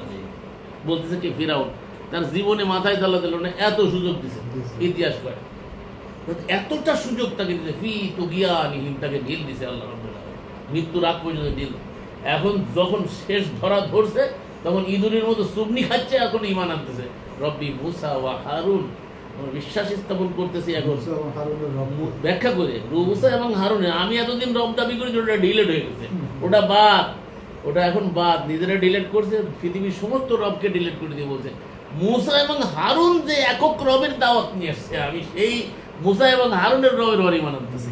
বলতেছে কি ফিরাউন। তার জীবনে মাথায় তালা দিল না, এত সুযোগ দিছে ইতিহাস করে, এতটা সুযোগ তাকে দিছে। ফি তুগিয়ানিহিম, তাকে ঢিল দিছে আল্লাহ রাব্বুল আলামিন, মৃত্যুর আগ পর্যন্ত ঢিল। এখন যখন শেষ ধরছে, তখন ইঁদুরের মতো চুবনি খাচ্ছে, এখন ইমান আনতেছে। রব্বি মুসা ওয়া হারুন, বিশ্বাস স্থাপন করতেছি। এখন ব্যাখ্যা করে মুসা এবং হারুনের, আমি এতদিন রব দাবি করেছি, ওটা ডিলেট হয়ে গেছে, ওটা বাদ, ওটা এখন বাদ, নিজেরা ডিলেট করছে, পৃথিবীর সমস্ত রবকে ডিলেট করে দিয়ে বলছে মুসা এবং হারুন যে একক রবের দাওয়াত নিয়ে আসছে, আমি সেই মুসা এবং হারুনের রবের বাড়ি মানাতেছি।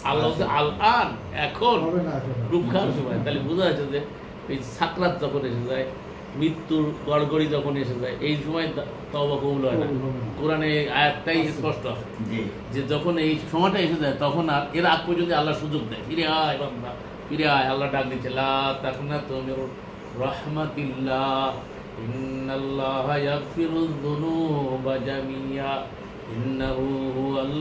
আল্লাহ বলছে আল আন, এখন হবে না এখন। রূপ খাওয়ার সময়। তাহলে বোঝা যাচ্ছে যে এই সাকরাত যখন এসে যায়, মৃত্যুর গড়গড়ি যখন এসে যায়, এই সময় তওবা কবুল হয় না। কবুল হবে না। কোরআনে আয়াতটাই স্পষ্ট আছে জি যে যখন এই সময়টা এসে যায় তখন আর এর আগ পর্যন্ত আল্লাহ সুযোগ দেয়, ফিরে আয় বান্দা, ফিরে আয়। আল্লাহ ডাক দিচ্ছে লা তাকনাতু মির রাহমাতিল্লাহ ইন্নাল্লাহা ইয়াগফিরুয যুনুবা জামিয়া ইন্নাহু হুয়াল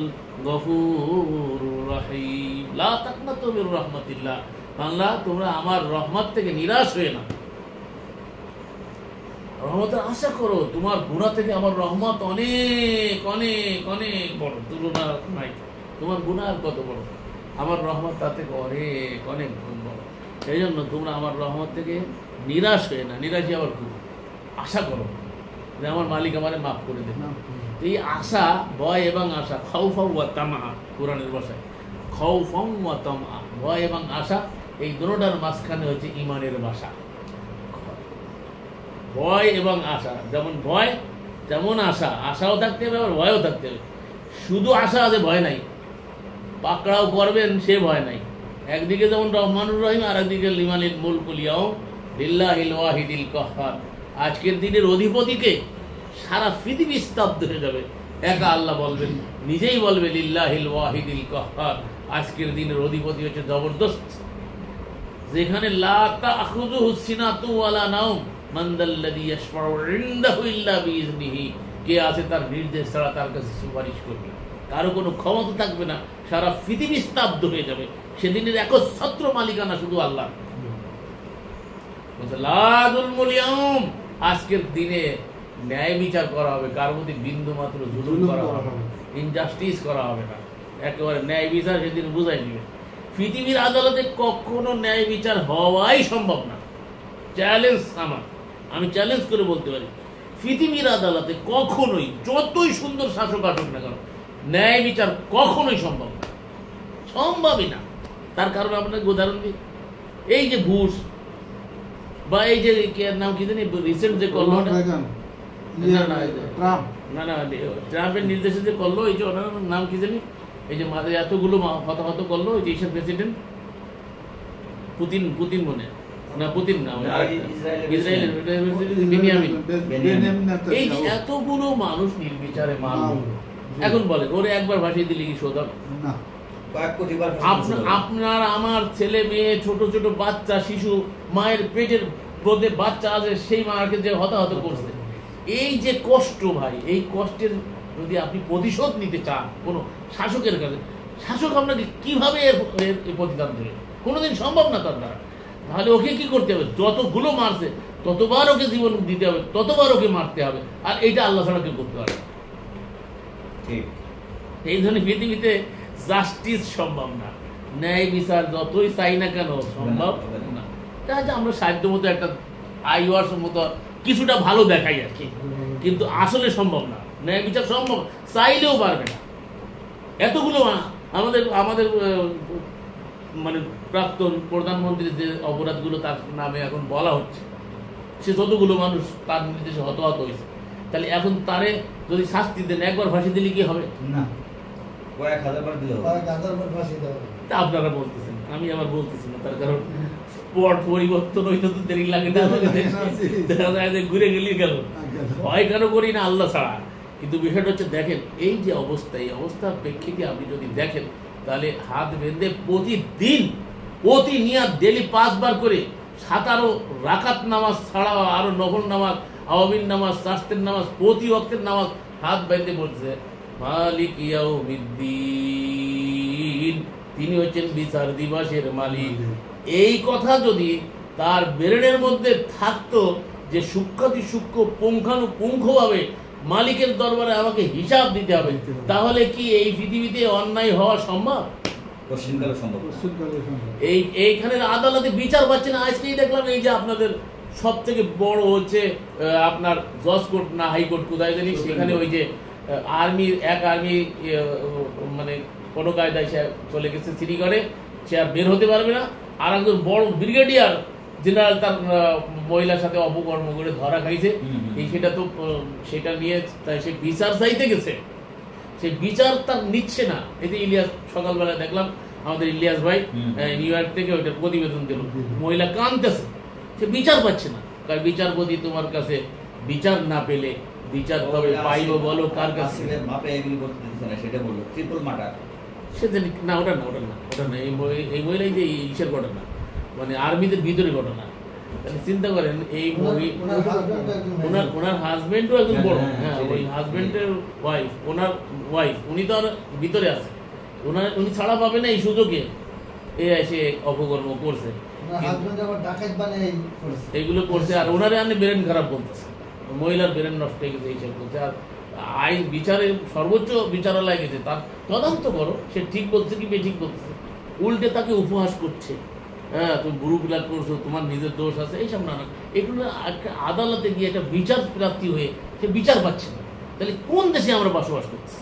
গফুরুর রহিম। লা তাকনাতু মির রাহমাতিল্লাহ, বান্দা তোমরা আমার রহমত থেকে নিরাশ হয়ে না, রহমতের আশা করো। তোমার গুনাহ থেকে আমার রহমত অনেক অনেক অনেক বড়, তুলনা নাই। তোমার গুনাহ আর কত বড়, আমার রহমত তার থেকে অনেক অনেক গুণ বড়। সেই জন্য তোমরা আমার রহমত থেকে নিরাশ হয়ে না, নিরাশই আবার খুব আশা করো যে আমার মালিক আমারে মাফ করে দেবে। না, এই আশা, ভয় এবং আশা, খাউফা ওয়া তামা, কোরআনের ভাষায় খাউফা ওয়া তামা, ভয় এবং আশা, এই দুটোটার মাঝখানে হচ্ছে ঈমানের ভাষা। ভয় এবং আশা, যেমন ভয় তেমন আশা, আশাও থাকতে হবে আবার ভয়ও থাকতে হবে। শুধু আশা আছে, ভয় নাই, পাকড়াও করবেন সে ভয় নাই। একদিকে যেমন রহমানুর রহিম, আর একদিকে লিমানিল মুলকুল ইয়াউম লিল্লাহিল ওয়াহিদিল কাহ্হার। আজকের দিনের অধিপতিকে সারা পৃথিবী স্তব্ধ হয়ে যাবে, একা আল্লাহ বলবেন, নিজেই বলবে লিল্লাহিল ওয়াহিদিল কাহ্হার। আজকের দিনের অধিপতি হচ্ছে জবরদস্ত, যেখানে লা তাখুযুহু সিনাতু ওয়ালা নাওম মান যাল্লাযী ইয়াশফাউ ইনদাহু ইল্লা বিইজনিহি। কে আছে তার নির্দেশ ছাড়া তার কাছে সুপারিশ করবে, কারো কোনো ক্ষমতা থাকবে না, সারা পৃথিবী স্তব্ধ হয়ে যাবে। সেদিনের একচ্ছত্র মালিকানা শুধু আল্লাহ। বলছে লা যুলমুল ইয়াউম, আজকের দিনে ন্যায় বিচার করা হবে, কার প্রতি বিন্দু মাত্র জুলুম করা হবে না, ইনজাস্টিস করা হবে না, একেবারে ন্যায় বিচার সেদিন বুঝাই দিবে। পৃথিবীর আদালতে কখনো ন্যায় বিচার হওয়াই সম্ভব না। চ্যালেঞ্জ আমার, আমি চ্যালেঞ্জ করে বলতে পারি, পৃথিবীর আদালতে কখনোই যতই সুন্দর শাসক আসুক না কেন, ন্যায় বিচার কখনোই সম্ভব না, সম্ভবই না। তার কারণ আপনাকে উদাহরণ দিই, এই যে ঘুষ বা এই যে নাম কি জানি রিসেন্ট যে করলো না, ট্রাম্প না না ট্রাম্পের নির্দেশে যে করলো, এই যে ওনার নাম কি জানি, এই যে এতগুলো হতাহত করলো, ওই যে এইসব প্রেসিডেন্ট পুতিন, পুতিন মনে না, পুতিন না, ইসরায়েলের বেনিয়ামিন। এই যে এতগুলো মানুষ নির্বিচারে মারলো, এখন বলেন ওরে একবার ভাসিয়ে দিলে কি শোধ হবে? না। আপনার আমার ছেলে মেয়ে, ছোট ছোট বাচ্চা, শিশু, মায়ের পেটের মধ্যে বাচ্চা আছে, সেই মাকে যে হতাহত করছে, এই যে কষ্ট ভাই, এই কষ্টের যদি আপনি প্রতিশোধ নিতে চান কোনো শাসকের কাছে, শাসক আপনাকে কিভাবে এর প্রতিদান দেবে? কোনোদিন সম্ভব না তার দ্বারা। তাহলে ওকে কি করতে হবে? যতগুলো মারছে ততবার ওকে জীবন দিতে হবে, ততবার ওকে মারতে হবে, আর এইটা আল্লাহ ছাড়া কেউ করতে পারে। এই ধরনের পৃথিবীতে জাস্টিস সম্ভব না, ন্যায় বিচার যতই চাই না কেন সম্ভব না। তাহলে আমরা সাধ্য মতো একটা আইওয়ার মতো কিছুটা ভালো দেখাই আর কি, কিন্তু আসলে সম্ভব না, ন্যায় বিচার সম্ভব চাইলেও পারবে না। এতগুলো আমাদের আমাদের মানে প্রাক্তন প্রধানমন্ত্রীর যে অপরাধগুলো তার নামে এখন বলা হচ্ছে, সে যতগুলো মানুষ তার নির্দেশে হতাহত হয়েছে, তাহলে এখন তারে যদি শাস্তি দেন, একবার ফাঁসি দিলে কি হবে? না, কয়েক হাজার বার দিলেও তা আপনারা বলতেছেন, আমি আবার বলতেছি না, তার কারণ পট পরিবর্তন হইতে তো দেরি লাগে না, দেখা যায় যে ঘুরে গেলি গেল। ভয় কেন করি না? আল্লাহ ছাড়া। কিন্তু বিষয়টা হচ্ছে দেখেন, এই যে অবস্থা, এই অবস্থার প্রেক্ষিতে আপনি যদি দেখেন, তাহলে হাত বেঁধে প্রতিদিন প্রতিনিয়ত ডেলি 5 বার করে 17 রাকাত নামাজ ছাড়াও আরো নফল নামাজ, আওয়ামিন নামাজ, শাস্ত্রের নামাজ, প্রতি ওয়াক্তের নামাজ হাত বেঁধে পড়ছে। মালিক ইয়াউমিদ্দিন, তিনি হচ্ছেন বিচার দিবসের মালিক। এই কথা যদি তার ব্রেনের মধ্যে থাকতো যে সূক্ষ্মাতি সূক্ষ্ম পুঙ্খানুপুঙ্খভাবে মালিকের দরবারে আমাকে হিসাব দিতে হবে, তাহলে কি এই পৃথিবীতে অন্যায় হওয়া সম্ভব? এইখানের আদালতে বিচার পাচ্ছে না। আজকেই দেখলাম এই যে আপনাদের সব থেকে বড় হচ্ছে আপনার জজ কোর্ট না হাইকোর্ট কোথায় জানি, সেখানে ওই যে এক আর্মি মানে কোনো কায়দায় সে চলে গেছে শ্রীনগরে, সে আর বের হতে পারবে না। আর একজন বড় ব্রিগেডিয়ার জেনারেল তার মহিলার সাথে অপকর্ম করে ধরা খাইছে, এই সেটা নিয়ে তাই সে বিচার চাইতে গেছে, সে বিচার তার নিচ্ছে না। এতে ইলিয়াস সকালবেলা দেখলাম আমাদের ইলিয়াস ভাই নিউ ইয়র্ক থেকে ওইটা প্রতিবেদন দিল, মহিলা কাঁদতেছে, সে বিচার পাচ্ছে না। কার বিচারপতি তোমার কাছে বিচার না পেলে বিচার তবে পাইব বলো কার কাছে? মাপে এগুলি করতে দিচ্ছে না, সেটা বললো ট্রিপল মার্টার। সে না, ওটা না, এই মহিলাই যে ইসের ঘটনা, মানে আর্মিদের ভিতরে ঘটনা। তাহলে চিন্তা করেন, এই ওনার হাজবেন্ডও একজন বড়, হ্যাঁ ওই হাজবেন্ডের ওয়াইফ, ওনার ওয়াইফ, উনি তো আর ভিতরে আছে, উনি ছাড়া পাবে না এই সুযোগে এ এসে অপকর্ম করছে, এইগুলো করছে। আর ওনারে আমি ব্রেন খারাপ করতেছে, মহিলার ব্রেন নষ্ট হয়ে গেছে এইসব করছে। আর আইন বিচারে সর্বোচ্চ বিচারালয় গেছে, তার তদন্ত করো সে ঠিক বলছে কি বেঠিক বলছে, উল্টে তাকে উপহাস করছে। হ্যাঁ, তুমি বুড়ো বিলাক করছো, তোমার নিজের দোষ আছে, এইসব নানা। এগুলো একটা আদালতে গিয়ে একটা বিচার প্রাপ্তি হয়ে সে বিচার পাচ্ছে না। তাহলে কোন দেশে আমরা বসবাস করছি?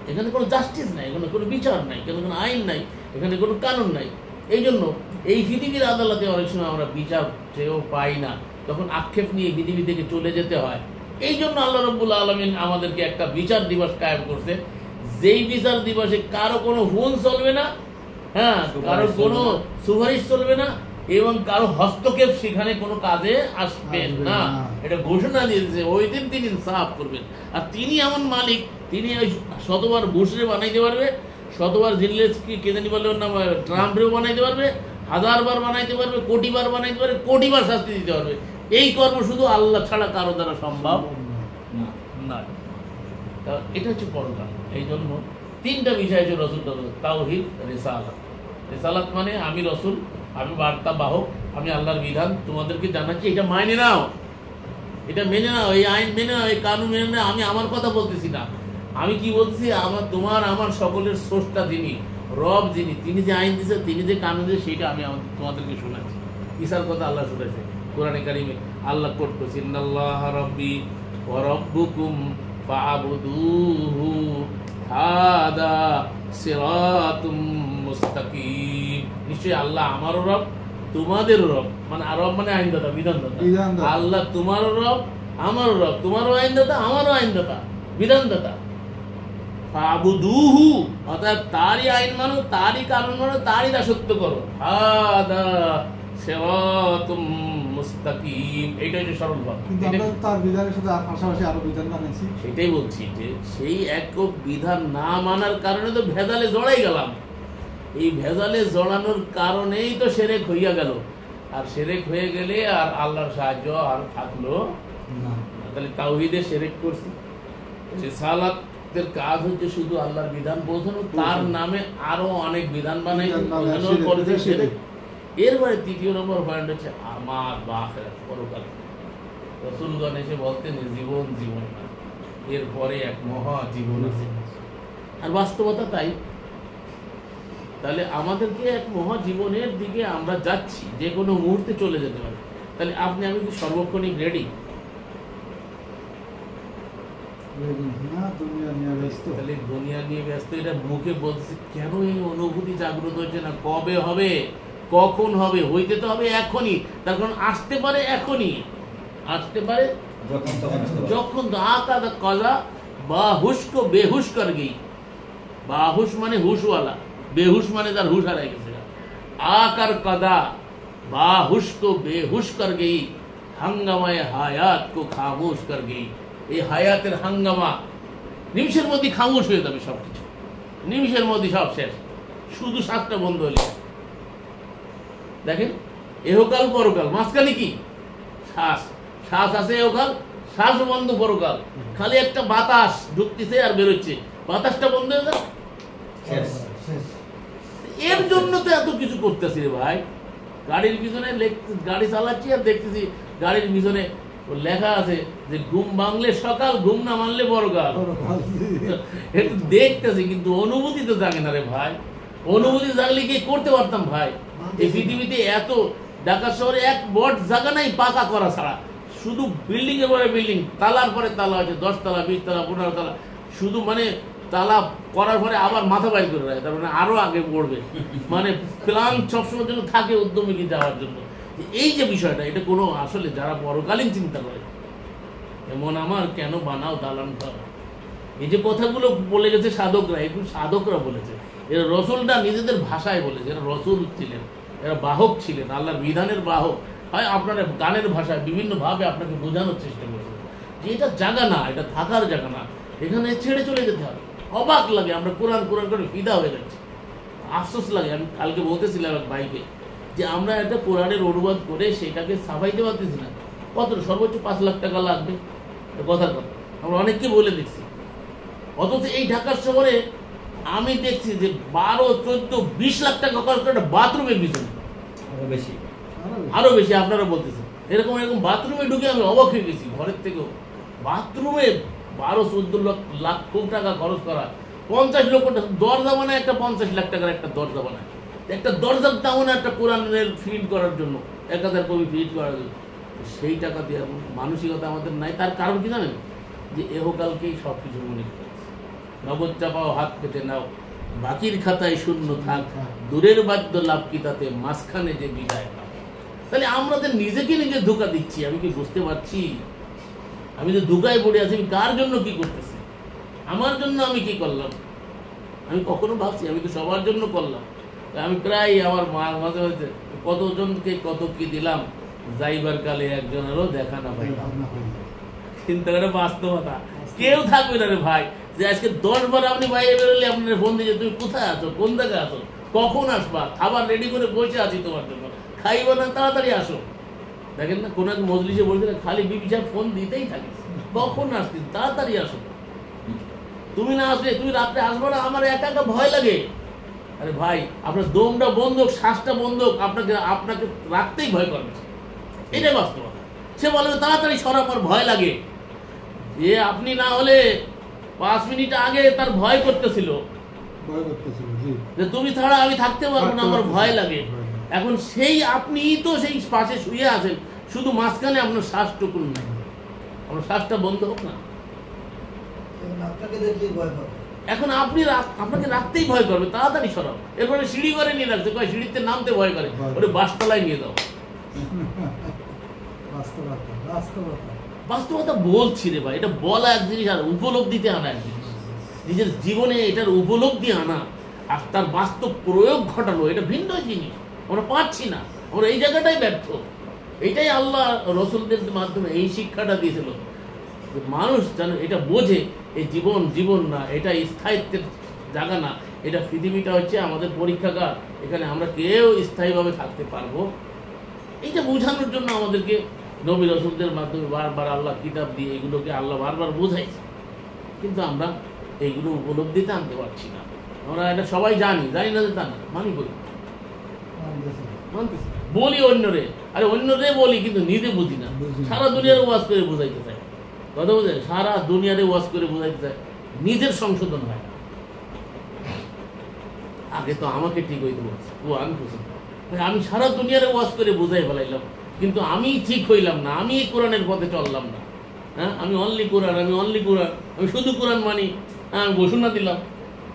এখানে কোনো জাস্টিস নাই, এখানে কোনো বিচার নাই, এখানে কোনো আইন নাই, এখানে কোনো কানুন নাই। এই জন্য এই পৃথিবীর আদালতে অনেক সময় আমরা বিচার চেয়েও পাই না, তখন আক্ষেপ নিয়ে পৃথিবী থেকে চলে যেতে হয়। এই জন্য আল্লাহ রাব্বুল আলামিন আমাদেরকে একটা বিচার দিবস কায়েম করছে, যেই বিচার দিবসে কারো কোনো ফোন চলবে না, হ্যাঁ, কারো কোনো সুপারিশ চলবে না, এবং কারো হস্তক্ষেপ সেখানে কোনো কাজে আসবে না। এটা ঘোষণা দিয়েছে, ওই দিন তিনি ইনসাফ করবেন। আর তিনি এমন মালিক, তিনি ওই শতবার বুশরে বানাইতে পারবে, শতবার জিনলেসকে কে জানি বলে ওর নাম, ট্রাম্পরেও বানাইতে পারবে, 1000 বার বানাইতে পারবে, কোটিবার বানাইতে পারবে, কোটিবার শাস্তি দিতে পারবে। এই কর্ম শুধু আল্লাহ ছাড়া কারো দ্বারা সম্ভব না। এটা হচ্ছে পরকাল। এই জন্য 3টা বিষয় আছে রসুল, তাওহীদ, রিসালাত। রিসালাত মানে আমি রসুল, আমি বার্তা বাহক, আমি আল্লাহর বিধান তোমাদেরকে জানাচ্ছি, এটা মাইনে নাও, এটা মেনে নাও, এই আইন মেনে নাও, এই কানুন মেনে নাও। আমি আমার কথা বলতেছি না, আমি কি বলছি, আমার সকলের স্রষ্টা যিনি, রব যিনি, তিনি যে আইন দিয়েছে, তিনি যে কানুন দিয়েছে, সেটা আমি তোমাদেরকে শোনাচ্ছি। ঈসার কথা আল্লাহ শুনেছে কোরআনে কারিমে, আল্লাহ কোট করছে, ইন্নাল্লাহা রাব্বি ওয়া রাব্বুকুম ফা'বুদুহু হাদা সিরাতুম মুস্তাকিম। নিশ্চয়ই আল্লাহ আমারও রব, তোমাদেরও রব, মানে রব মানে আইনদাতা, বিধানদাতা। আল্লাহ তোমারও রব, আমারও রব, তোমারও আইনদাতা, আমারও আইনদাতা, বিধানদাতা। ফা'বুদুহু, অর্থাৎ তারই আইন মানো, তারই কানুন মানো, তারই দাসত্ব করো। হাদা সিরাতুম মুস্তাকিম, এইটাই যে সরল পথ। কিন্তু আমরা তার বিধানের সাথে পাশাপাশি আরো বিধান বানাইছি। সেটাই বলছি যে সেই একক বিধান না মানার কারণে তো ভেজালে জড়াই গেলাম। এই ভেজালে জড়ানোর কারণেই তো শিরক হইয়া গেল। আর শিরক হয়ে গেলে আর আল্লাহর সাহায্য আর থাকলো না। তাহলে তাওহীদে শিরক করছি। রিসালাতের কাজ হচ্ছে শুধু আল্লাহর বিধান পৌঁছানো, তার নামে আরো অনেক বিধান বানাই করেছে শিরক। এরপরে 3 নম্বর পয়েন্ট হচ্ছে আমার বা আখিরাত, পরকাল। রাসূলগণ এসে বলতেন জীবন জীবন না, এরপরে এক মহা জীবন আছে। আর বাস্তবতা তাই। তাহলে আমাদেরকে এক মহা জীবনের দিকে আমরা যাচ্ছি, যে কোনো মুহূর্তে চলে যেতে পারে। তাহলে আপনি আমি কি সর্বক্ষণিক রেডি? তাহলে দুনিয়া নিয়ে ব্যস্ত, এটা মুখে বলছি কেন? এই অনুভূতি জাগ্রত হচ্ছে না। কবে হবে, কখন হবে? হইতে তো হবে এখনই। তার কারণ আসতে পারে এখনই, আসতে পারে যখন। আকাদা কলা বা হুশকো বেহুশ কর গই। বাহুশ মানে হুশওয়ালা, বেহুশ মানে তার হুশ হারাই গেছে। আকার কদা বাহুশ কো বেহুশ কর গই, হাঙ্গামায় হায়াত কো খামোশ কর গই। এই হায়াতের হাঙ্গামা নিমিষের মধ্যে খামোশ হয়ে যাবে, সবকিছু নিমিষের মধ্যে সব শেষ, শুধু শ্বাসটা বন্ধ হলে। দেখেন, এহকাল পরকাল, মাঝখানে কি? শ্বাস। শ্বাস আছে এহকাল, শ্বাস বন্ধ পরকাল। খালি একটা বাতাস ঢুকতেছে আর বেরোচ্ছে, বাতাসটা বন্ধ হয়ে যায়। এর জন্য তো এত কিছু করতেছি রে ভাই। গাড়ির পিছনে গাড়ি চালাচ্ছি আর দেখতেছি গাড়ির পিছনে লেখা আছে যে ঘুম ভাঙলে সকাল, ঘুম না মানলে পরকাল। একটু দেখতেছি, কিন্তু অনুভূতি তো জাগে না রে ভাই। অনুভূতি জাগলে কি করতে পারতাম ভাই? এই পৃথিবীতে এত, ঢাকা শহরে এক বট জায়গা নাই পাকা করা ছাড়া, শুধু বিল্ডিং এর পরে বিল্ডিং, তালার পরে তালা আছে, 10 তলা, 20 তলা, 15 তলা, শুধু মানে তালা করার পরে আবার মাথা বাইর করে রাখে, তার মানে আরো আগে পড়বে। মানে প্ল্যান সবসময় জন্য থাকে উদ্যমী যাওয়ার জন্য। এই যে বিষয়টা, এটা কোনো আসলে যারা পরকালীন চিন্তা করে, এমন আমার কেন বানাও দালান ঘর, এই যে কথাগুলো বলে গেছে সাধকরা, এগুলো সাধকরা বলেছে, এরা রসুলটা নিজেদের ভাষায় বলেছে, এরা রসুল ছিলেন, এরা বাহক ছিলেন, আল্লাহর বিধানের বাহক। হয় আপনারা গানের ভাষায় বিভিন্নভাবে আপনাকে বোঝানোর চেষ্টা করছে যে এটা জায়গা না, এটা থাকার জায়গা না, এখানে ছেড়ে চলে যেতে হবে। অবাক লাগে, আমরা কোরআন কোরআন করে ফিদা হয়ে যাচ্ছি, আফসোস লাগে। আমি কালকে বলতেছিলাম এক ভাইকে যে আমরা একটা কোরআনের অনুবাদ করে সেটাকে ছাপাইতে পারতেছি না, কত সর্বোচ্চ 5 লাখ টাকা লাগবে, কথার কথা আমরা অনেককে বলে দেখছি। অথচ এই ঢাকার শহরে আমি দেখছি যে 12, 14, 20 লাখ টাকা খরচ করে একটা বাথরুমের পিছনে, বেশি আরো বেশি আপনারা বলতেছেন। এরকম বাথরুমে ঢুকে আমি অবাক হয়ে গেছি, ঘরের থেকেও বাথরুমে 12-14 লাখ টাকা খরচ করা, 50 লক্ষ টাকা দরজা বানায়, একটা 50 লাখ টাকার একটা দরজা বানায়, একটা দরজার দাম না একটা কোরআনের ফিট করার জন্য, 1000 কপি ফিট করার জন্য। সেই টাকা দেওয়ার মানসিকতা আমাদের নাই। তার কারণ কি জানেন? যে এহকালকেই সব কিছু মনে করে, নগদ চাপাও হাত পেতে নাও, বাকির খাতায় শূন্য থাক, দূরের বাদ্য লাভ কি তাতে, মাঝখানে যে বিদায় পাও। তাহলে আমরা তো নিজেকে নিজে ধোঁকা দিচ্ছি। আমি কি বুঝতে পারছি আমি যে ধোঁকায় পড়ে আছি? আমি কার জন্য কি করতেছি? আমার জন্য আমি কি করলাম? আমি কখনো ভাবছি আমি তো সবার জন্য করলাম। আমি প্রায় আমার মাঝে মাঝে কতজনকে কত কি দিলাম, যাইবার কালে একজনেরও দেখা না পাইলাম। চিন্তা করে বাস্তবতা, কেউ থাকবে না রে ভাই যে আজকে 10 বার আপনি বাইরে বেরোলে আপনার ফোন দিয়ে তুমি কোথায় আছো, কোন জায়গায় আছো, কখন আসবা, খাবার রেডি করে বসে আছি তোমার জন্য, খাইবা না, তাড়াতাড়ি আসো। দেখেন না, কোনো এক মজলিসে বলছে না, খালি বিবি সাহেব ফোন দিতেই থাকে, কখন আসছিস, তাড়াতাড়ি আসো। তুমি না আসলে, তুমি রাত্রে আসবে না, আমার একা একা ভয় লাগে। আরে ভাই, আপনার দমটা বন্ধক, শ্বাসটা বন্ধক, আপনাকে রাখতেই ভয় করবে, এটাই বাস্তবতা। সে বলবে তাড়াতাড়ি সরা, আমার ভয় লাগে। যে আপনি না হলে 5 মিনিট আগে তার ভয় করতেছিল যে তুমি ছাড়া আমি থাকতে পারবো না, আমার ভয় লাগে। এখন সেই আপনি তো সেই পাশে শুয়ে আছেন, শুধু মাঝখানে আপনার শ্বাসটুকুন নাই, আপনার শ্বাসটা বন্ধ হোক না। এখন আপনি আপনাকে রাখতেই ভয় করবে, তাড়াতাড়ি সরাও। এরপরে সিঁড়ি করে নিয়ে রাখছে, কয় সিঁড়িতে নামতে ভয় করে, ওরে বাসতলায় নিয়ে যাও। বাস্তবতা বলছি রে ভাই, এটা বলা এক জিনিস, আর উপলব্ধিতে আনা এক জিনিস। নিজের জীবনে এটার উপলব্ধি আনা আর তার বাস্তব প্রয়োগ ঘটানো, এটা ভিন্ন জিনিস। আমরা পারছি না, আমরা এই জায়গাটাই ব্যর্থ। এইটাই আল্লাহ রসুলদের মাধ্যমে এই শিক্ষাটা দিয়েছিল যে মানুষ যেন এটা বোঝে, এই জীবন জীবন না, এটা স্থায়িত্বের জায়গা না, এটা পৃথিবীটা হচ্ছে আমাদের পরীক্ষাগার, এখানে আমরা কেউ স্থায়ীভাবে থাকতে পারবো। এইটা বোঝানোর জন্য আমাদেরকে নবী রসুলদের মাধ্যমে বারবার আল্লাহ কিতাব দিয়ে এগুলোকে আল্লাহ বারবার বোঝাইছে, কিন্তু আমরা এইগুলো উপলব্ধিতে আনতে পারছি না। আমরা এটা সবাই জানি না যে তা না, মানি করি, মানতেছি, বলি অন্যরে, আরে অন্যরে বলি কিন্তু নিজে বুঝি না। সারা দুনিয়ার ওয়াজ করে বোঝাইতে চাই, কথা বোঝে, সারা দুনিয়ারে ওয়াজ করে বোঝাইতে চাই, নিজের সংশোধন হয় না। আগে তো আমাকে ঠিক হইতে বলছে, ও আমি খুশি, আমি সারা দুনিয়ারে ওয়াজ করে বোঝাই ফেলাইলাম, কিন্তু আমি ঠিক হইলাম না, আমি কোরআনের পথে চললাম না। হ্যাঁ, আমি অনলি কোরআন, আমি অনলি কোরআন, আমি শুধু কোরআন মানি। হ্যাঁ, আমি ঘোষণা দিলাম,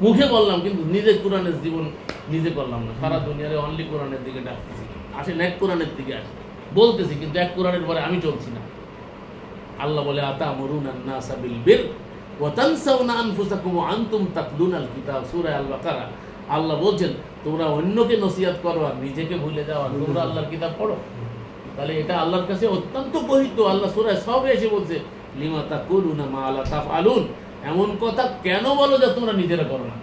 মুখে বললাম, কিন্তু নিজে কোরআনের জীবন নিজে করলাম না। সারা দুনিয়ারে অনলি কোরআনের দিকে ডাকতেছি, আসেন এক কোরআনের দিকে আসে বলতেছি, কিন্তু এক কোরআনের পরে আমি চলছি না। আল্লাহ বলে আতামুরুনা আন-নাসা বিল বির ওয়া তানসাউনা আনফুসাকুম ওয়া আনতুম তাতলুনাল কিতাব, সূরা আল-বাকারা। আল্লাহ বলছেন তোমরা অন্যকে নসিহত করো আর নিজেকে ভুলে যাও, আর তোমরা আল্লাহর কিতাব পড়ো। তাহলে এটা আল্লাহর কাছে অত্যন্ত গহিত। আল্লাহ সূরা সবে এসে বলছে লিমা তাকুলুনা মা লা তাফআলুন, এমন কথা কেন বলো যা তোমরা নিজেরা করো না।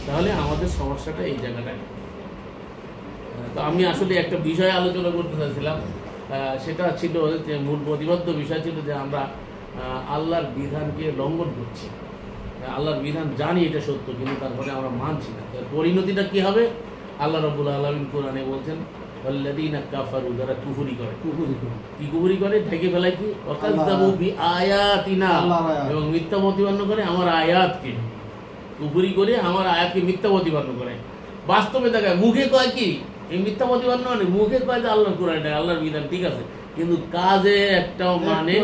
তাহলে আমাদের সমস্যাটা এই জায়গাটায়। তো আমি আসলে একটা বিষয় আলোচনা করতে চাইছিলাম, সেটা ছিল যে মূল প্রতিবদ্ধ বিষয় ছিল যে আমরা আল্লাহর বিধানকে লঙ্ঘন করছি। আল্লাহর বিধান জানি এটা সত্য, কিন্তু তারপরে আমরা মানছি না। পরিণতিটা কি হবে? আল্লাহ রাব্বুল আলামিন কোরআনে বলছেন ওয়াল্লাযীনা কাফারু, যারা কুফরি করে, কি কুফরি করে, ঢেকে ফেলায় কি, ওয়াকাযযাবু বিআয়াতিনা, এবং মিথ্যা প্রতিপন্ন করে আমার আয়াতকে, কুফরি করে আমার আয়াতকে মিথ্যা প্রতিপন্ন করে। বাস্তবে দেখায়, মুখে কয় কি এই মিথ্যা প্রতিপন্ন, মানে মুখে কয় যে আল্লাহর কোরআন, আল্লাহর বিধান ঠিক আছে, কিন্তু কাজে একটাও মানে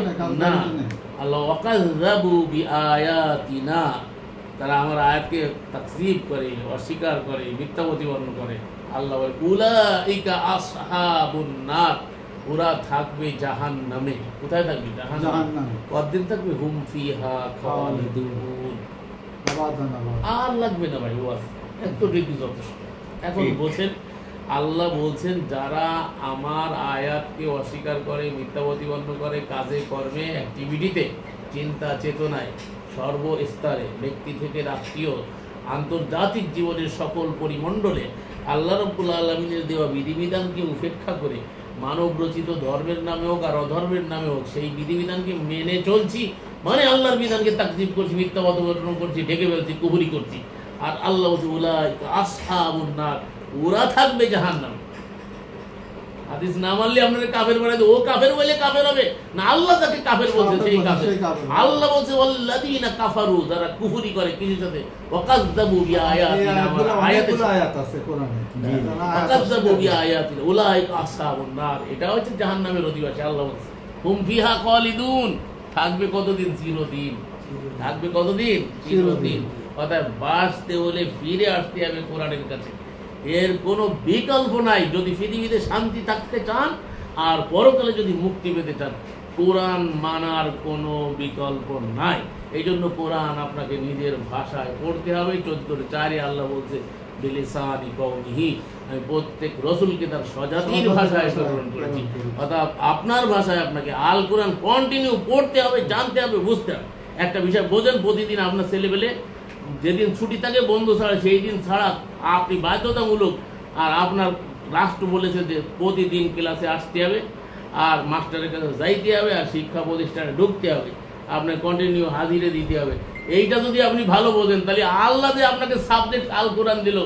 না। আল্লাহ ওয়াকাযযাবু বিআয়াতিনা, তারা আমার আয়াতকে তাকযীব করে, অস্বীকার করে, মিথ্যা প্রতিপন্ন করে। আল্লাহ বলে উলাইকা আসহাবুন নার, ওরা থাকবে জাহান্নামে। কোথায় থাকবে? জাহান্নামে। কতদিন থাকবে? হুম ফিহা খালিদুন। আর লাগবে না ভাই ওয়াজ, এতটুকু যথেষ্ট। এখন বলছেন আল্লাহ বলছেন যারা আমার আয়াতকে অস্বীকার করে, মিথ্যা প্রতিপন্ন করে, কাজে কর্মে, অ্যাক্টিভিটিতে, চিন্তা চেতনায়, সর্বস্তরে, ব্যক্তি থেকে রাষ্ট্রীয়, আন্তর্জাতিক জীবনের সকল পরিমণ্ডলে আল্লাহ রাব্বুল আলামিনের দেওয়া বিধিবিধানকে উপেক্ষা করে মানব রচিত ধর্মের নামে হোক আর অধর্মের নামে হোক সেই বিধিবিধানকে মেনে চলছি, মানে আল্লাহর বিধানকে তাকযীব করছি, মিথ্যা প্রতিপন্ন করছি, ঢেকে ফেলছি, কুফরি করছি। আর আল্লাহ বলছে উলাইকা আসহাবুন নার, ওরা থাকবে জাহান্নামে। হাদিস না মানলে আপনারা কাফের বানাই ও কাফের বলে কাফের হবে না, আল্লাহ যাকে কাফের বলছে সেই কাফের। আল্লাহ বলছে ওয়াল্লাযীনা কাফারু, যারা কুফরি করে কিছুর সাথে, ওয়াকাযযাবু বিআয়াতিনা, আয়াত আছে কোরআনে, ওয়াকাযযাবু বিআয়াতিনা উলাইকা আসহাবুন নার, এটা হচ্ছে জাহান্নামের অধিবাসী। আল্লাহ বলছে হুম ফিহা খালিদুন, থাকবে কতদিন? চিরদিন। থাকবে কতদিন? চিরদিন। অর্থাৎ বাঁচতে হলে ফিরে আসতে হবে কোরআনের কাছে, এর কোনো বিকল্প নাই। যদি পৃথিবীতে শান্তি থাকতে চান আর পরকালে যদি মুক্তি পেতে চান, কোরআন মানার কোনো বিকল্প নাই। এই জন্য কোরআন আপনাকে নিজের ভাষায় পড়তে হবে। 14:4 আল্লাহ বলছে বিলিসানি কওমিহি, আমি প্রত্যেক রসুলকে তার স্বজাতির ভাষায় প্রেরণ করেছি। অর্থাৎ আপনার ভাষায় আপনাকে আল কোরআন কন্টিনিউ পড়তে হবে, জানতে হবে, বুঝতে হবে। একটা বিষয় বোঝেন, প্রতিদিন আপনার ছেলেবেলে যেদিন ছুটি থাকে বন্ধ ছাড়া, সেই দিন ছাড়া আপনি বাধ্যতামূলক, আর আপনার রাষ্ট্র বলেছে যে প্রতিদিন ক্লাসে আসতে হবে, আর মাস্টারের কাছে যাইতে হবে, আর শিক্ষা প্রতিষ্ঠানে ঢুকতে হবে, আপনার কন্টিনিউ হাজিরে দিতে হবে। এইটা যদি আপনি ভালো বোঝেন, তাহলে আল্লাহ যে আপনাকে সাবজেক্ট আল কোরআন দিল,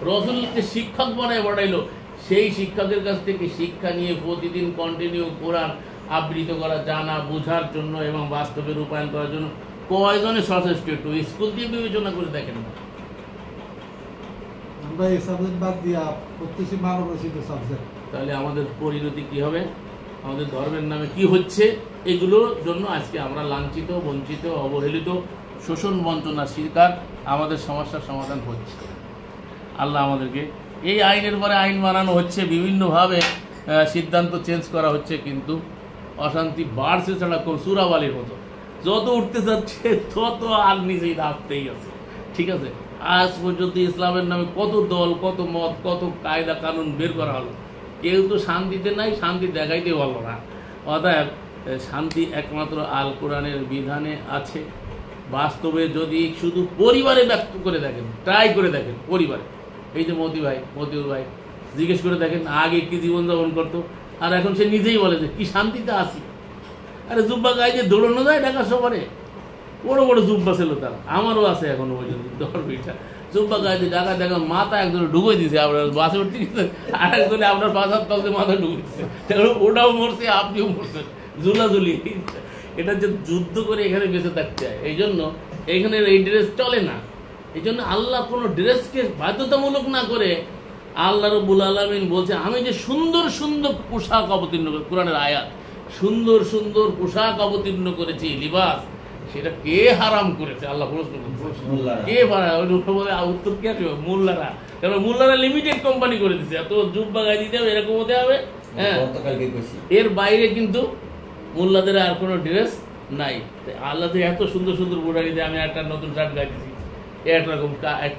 রসুলকে শিক্ষক বানায় বাড়াইলো, সেই শিক্ষকের কাছ থেকে শিক্ষা নিয়ে প্রতিদিন কন্টিনিউ কোরআন আবৃত করা, জানা, বোঝার জন্য এবং বাস্তবে রূপায়ণ করার জন্য কয়জনে সচেষ্ট? একটু স্কুল দিয়ে বিবেচনা করে দেখেন না। আমরা এই সাবজেক্ট বাদ দিয়া প্রত্যেক মানব রচিত সাবজেক্ট, তাহলে আমাদের পরিণতি কি হবে? আমাদের ধর্মের নামে কি হচ্ছে? এগুলোর জন্য আজকে আমরা লাঞ্ছিত, বঞ্চিত, অবহেলিত, শোষণ বঞ্চনার শিকার, আমাদের সমস্যার সমাধান হচ্ছে। আল্লাহ আমাদেরকে এই আইনের পরে আইন বানানো হচ্ছে, বিভিন্নভাবে সিদ্ধান্ত চেঞ্জ করা হচ্ছে, কিন্তু অশান্তি বাড়ছে ছাড়া কোন সুরাবালির মতো। যত উঠতে যাচ্ছে তত আর নিজেই দাবতেই আছে। ঠিক আছে, আজ পর্যন্ত ইসলামের নামে কত দল, কত মত, কত কায়দা কানুন বের করা হলো, কেউ তো শান্তিতে নাই, শান্তি দেখাইতে পারলো না। অতএব শান্তি একমাত্র আল কোরআনের বিধানে আছে। বাস্তবে যদি শুধু পরিবারে ব্যক্ত করে দেখেন, ট্রাই করে দেখেন পরিবারে, এই যে মতিউর ভাই জিজ্ঞেস করে দেখেন আগে কি জীবনযাপন করতো, আর এখন সে নিজেই বলে যে কি শান্তিতে আছি। আরে জুব্বা গায়ে যে দৌড়ানো যায় ঢাকা শহরে, বড় বড় জুব্বা ছিল তারা, আমারও আছে এখনো পর্যন্ত দরবিটা। জুব্বা গায়ে যে ঢাকা দেখা মাথা একজনে ঢুকে দিছে, আপনার বাসে উঠতে গেছে, আর একজনে আপনার পাশার তলতে মাথা ঢুকে দিচ্ছে, ওটাও মরছে, আপনিও মরছেন, ঝুলাঝুলি। এটা যে যুদ্ধ করে এখানে বেঁচে থাকতে হয়, এই জন্য এখানে এই ড্রেস চলে না। এই জন্য আল্লাহ কোনো ড্রেসকে বাধ্যতামূলক না করে আল্লাহ রাব্বুল আলামিন বলছে আমি যে সুন্দর সুন্দর পোশাক অবতীর্ণ করে, কোরআনের আয়াত, সুন্দর সুন্দর পোশাক অবতীর্ণ করেছি, লিবাস, সেটা কে হারাম করেছে? আল্লাহ প্রশ্ন করছে, কে বলে উত্তর কে আসবে? মোল্লারা। কারণ মোল্লারা লিমিটেড কোম্পানি করে দিচ্ছে, এত জুব্বা গায়ে দিতে হবে, এরকম হতে হবে। হ্যাঁ, এর বাইরে কিন্তু মোল্লাদের আর কোনো ড্রেস নাই। আল্লাহ তো এত সুন্দর সুন্দর বোড়ারি দিয়ে আমি একটা নতুন শার্ট গাইতেছি, একরকম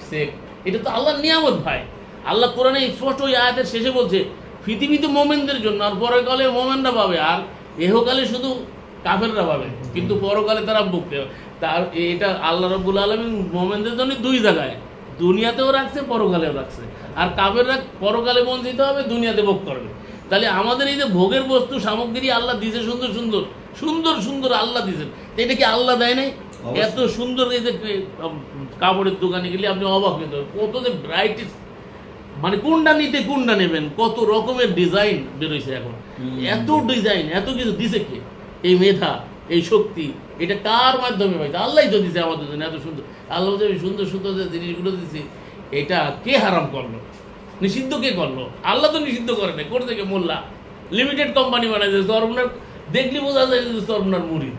সেক, এটা তো আল্লাহর নিয়ামত ভাই। আল্লাহ কোরআনে স্পষ্ট ওই আয়াতের শেষে বলছে পৃথিবীতে মোমেনদের জন্য, আর পরকালে মোমেনরা পাবে, আর এহকালে শুধু কাফেররা পাবে, কিন্তু পরকালে তারা ভুগতে হবে। তার এটা আল্লাহ রাব্বুল আলামিন মোমেনদের জন্য দুই জায়গায়, দুনিয়াতেও রাখছে, পরকালেও রাখছে। আর কাফেররা পরকালে বঞ্চিত হবে, দুনিয়াতে ভোগ করবে। তাহলে আমাদের এই যে ভোগের বস্তু সামগ্রী আল্লাহ দিয়েছে, সুন্দর সুন্দর সুন্দর সুন্দর আল্লাহ দিয়েছেন, এটা কি আল্লাহ দেয় নাই? এত সুন্দর, এই যে কাপড়ের দোকানে গেলে আপনি অবাক হতে হবে, কত যে ভ্যারাইটিস, মানে কোনটা নিতে কোনটা নেবেন, কত রকমের ডিজাইন বেরোইছে এখন। এত ডিজাইন, এত কিছু দিছে কে? এই মেধা, এই শক্তি, এটা কার মাধ্যমে পাইছে? আল্লাহই তো দিছে আমাদের জন্য এত সুন্দর। আল্লাহ যে সুন্দর সুন্দর যে জিনিসগুলো দিছে, এটা কে হারাম করলো? নিষিদ্ধ কে করলো? আল্লাহ তো নিষিদ্ধ করে নাই, করতে কে? মোল্লা লিমিটেড কোম্পানি বানাইছে। সরমনার দেখলি বোঝা যায় যে সরমনার মুড়ি,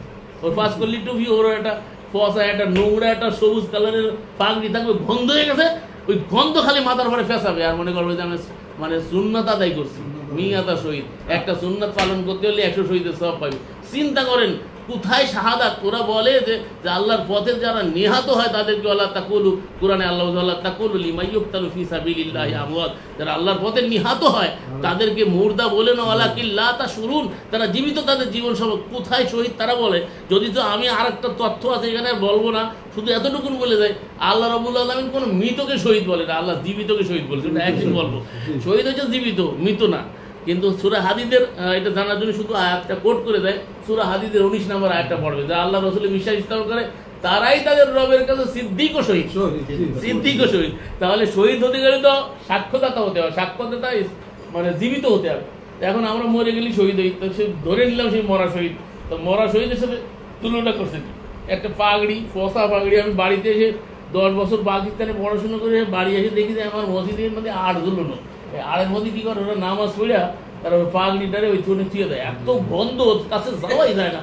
ওর 5 কলি টুপি, ওর একটা ফসা, একটা নোংরা, একটা সবুজ কালারের পাগড়ি থাকবে, গন্ধ হয়ে গেছে, ওই গন্ধ খালি মাথার পরে ফেসাবে, আর মনে করবে যে আমি মানে সুন্নাত আদায় করছি, মিয়াতা শহীদ। একটা সুন্নাত পালন করতে হলে 100 শহীদের সওয়াব পাবে। চিন্তা করেন কোথায় শাহাদাত। ওরা বলে যে আল্লাহর পথে যারা নিহত হয় তাদেরকে আল্লাহ তাকুলু, কোরআনে আল্লাহ আল্লাহ তাকুলু লিমান ইউকতালু ফি সাবিলিল্লাহি আমওয়াত, যারা আল্লাহর পথে নিহত হয় তাদেরকে মুর্দা বলে না, ওয়ালাকিন লা তাশউরুন, তারা জীবিত, তাদের জীবন সব। কোথায় শহীদ তারা বলে। যদি তো আমি আরেকটা তথ্য আছে এখানে বলবো না, শুধু এতটুকুন বলে যায় আল্লাহ রাব্বুল আলামিন কোনো মৃতকে শহীদ বলে না, আল্লাহ জীবিতকে শহীদ বলছে। এটা একদিন বলবো। শহীদ হচ্ছে জীবিত, মৃত না। কিন্তু সূরা হাদীদের এটা জানার জন্য শুধু আয়াতটা কোট করে দেয়। সূরা হাদীদের 19 নম্বর আয়াতটা পড়বে, যে আল্লাহ রাসূলের বিশ্বাস স্থাপন করে তারাই তাদের রবের কাছে সিদ্দিক ও শহীদ। সিদ্দিক ও শহীদ। তাহলে শহীদ হতে গেলে তো সাক্ষ্যদাতা হতে হবে, সাক্ষ্যদাতা মানে জীবিত হতে হবে। এখন আমরা মরে গেলি শহীদ হই, তো সে ধরে নিলাম সেই মরা শহীদ। তো মরা শহীদের সাথে তুলনা করছে একটা পাগড়ি, ফসা পাগড়ি। আমি বাড়িতে এসে 10 বছর পাকিস্তানে পড়াশোনা করে বাড়ি এসে দেখি যে আমার মসজিদের মধ্যে 8 ঝুলনো। আরের মধ্যে কি করে, ওরা নামাজ পড়া তারা ওই পাগড়িটারে ওই থুনে ছুঁয়ে দেয়। এত গন্ধ, কাছে যাওয়াই যায় না।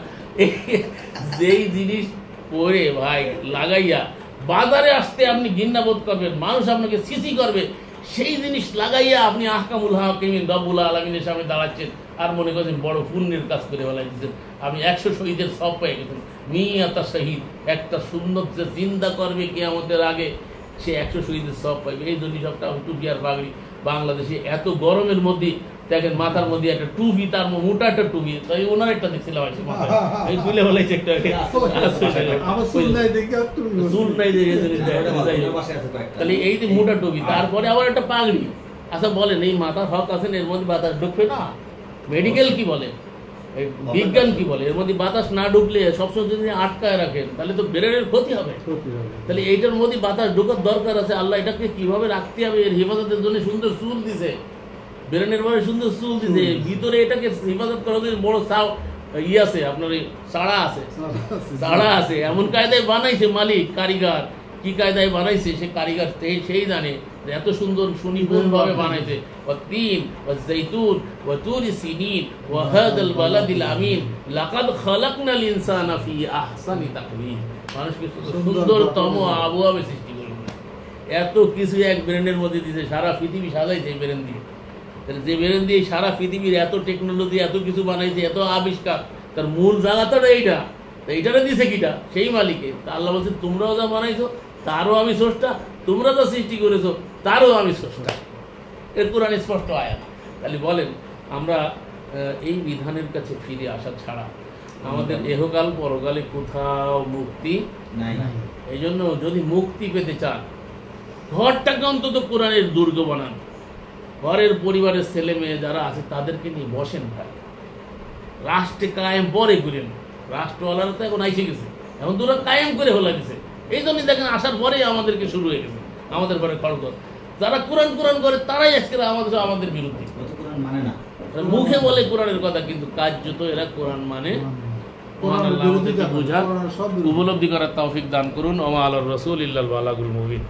যেই জিনিস পরে ভাই লাগাইয়া বাজারে আসতে আপনি ঘৃণাবোধ করবেন, মানুষ আপনাকে সিসি করবে, সেই জিনিস লাগাইয়া আপনি আহকামুল হাকিমিন রব্বুল আলামিনের সামনে দাঁড়াচ্ছেন আর মনে করছেন বড় পুণ্যের কাজ করে বেলায় দিচ্ছেন। আমি 100 শহীদের সব পেয়ে গেছেন। মিয়াতা শহীদ, একটা সুন্নত যে চিন্তা করবে কিয়ামতের আগে, সে 100 শহীদের সব পাইবে। এই জন্য সবটা টুপি আর পাগড়ি। বাংলাদেশে এত গরমের মধ্যে দেখেন মাথার মধ্যে একটা টুপি, তার মোটা একটা টুপি। তাই ওনার একটা দেখছিলাম আছে মাথায়, এই তুলে বলেছে একটা চুল নাই তাহলে এই যে মোটা টুপি, তারপরে আবার একটা পাগড়ি। আচ্ছা বলেন এই মাথার হক আছেন, এর মধ্যে বাতাস ঢুকবে না? মেডিকেল কি বলে, বিজ্ঞান কি বলে, এর মধ্যে বাতাস না ঢুকলে সবসময় যদি আটকায় রাখেন তাহলে তো ব্রেনের ক্ষতি হবে। তাহলে এইটার মধ্যে বাতাস ঢোকার দরকার আছে। আল্লাহ এটাকে কিভাবে রাখতে হবে এর হেফাজতের জন্য সুন্দর চুল দিছে, ব্রেনের পরে সুন্দর চুল দিছে, ভিতরে এটাকে হেফাজত করার জন্য বড় আছে, আপনার চাড়া আছে, চাড়া আছে। এমন কায়দায় বানাইছে মালিক, কারিগর কি কায়দায় বানাইছে সে কারিগর সেই জানে। এত সুন্দর সুনিপুণ ভাবে বানাইছে। ওয়াতিন ওয়াজাইতুন ওয়াতুরি সিনিন ওয়াহাদাল বালাদিল আমিন লাকাদ খালাকনাল ইনসানা ফি আহসানি তাকওয়িম। মানুষকে সুন্দরতম আবহাওয়া সৃষ্টি করেছে। এত কিছু এক ব্রেনের মধ্যে দিয়েছে, সারা পৃথিবী সাজাইছে এই ব্রেন দিয়ে। যে ব্রেন দিয়ে সারা পৃথিবীর এত টেকনোলজি, এত কিছু বানাইছে, এত আবিষ্কার, তার মূল জায়গাটা এইটা। এইটারে দিছে কিটা? সেই মালিকে। আল্লাহ বলছে তোমরাও যা বানাইছো তারও আমি স্রষ্টা, তোমরা যা সৃষ্টি করেছো তারও আমি স্রষ্টা। এর কোরআনে স্পষ্ট আয়াত। তাহলে বলেন আমরা এই বিধানের কাছে ফিরে আসা ছাড়া আমাদের এহকাল পরকালে কোথাও মুক্তি নাই। এই জন্য যদি মুক্তি পেতে চান, ঘরটাকে অন্তত কোরআনের দুর্গ বানান। ঘরের পরিবারের ছেলে মেয়ে যারা আছে তাদেরকে নিয়ে বসেন ভাই, রাষ্ট্রে কায়েম পরে করেন। রাষ্ট্রওয়ালারা তো এখন আইসে গেছে, এখন তোরা কায়েম করে হলা দিছে। এই জন্য দেখেন আসার পরেই আমাদেরকে শুরু হয়ে গেছে আমাদের পরে খড়গড়। যারা কোরআন করে তারাই আজকে আমাদের বিরুদ্ধে। মানে না, মুখে বলে কোরআনের কথা, কিন্তু কার্যত এরা কোরআন মানে। উপলব্ধি করার তৌফিক দান করুন। ওমা আলার রাসূল ইল্লাল বালাগুল মুবিন।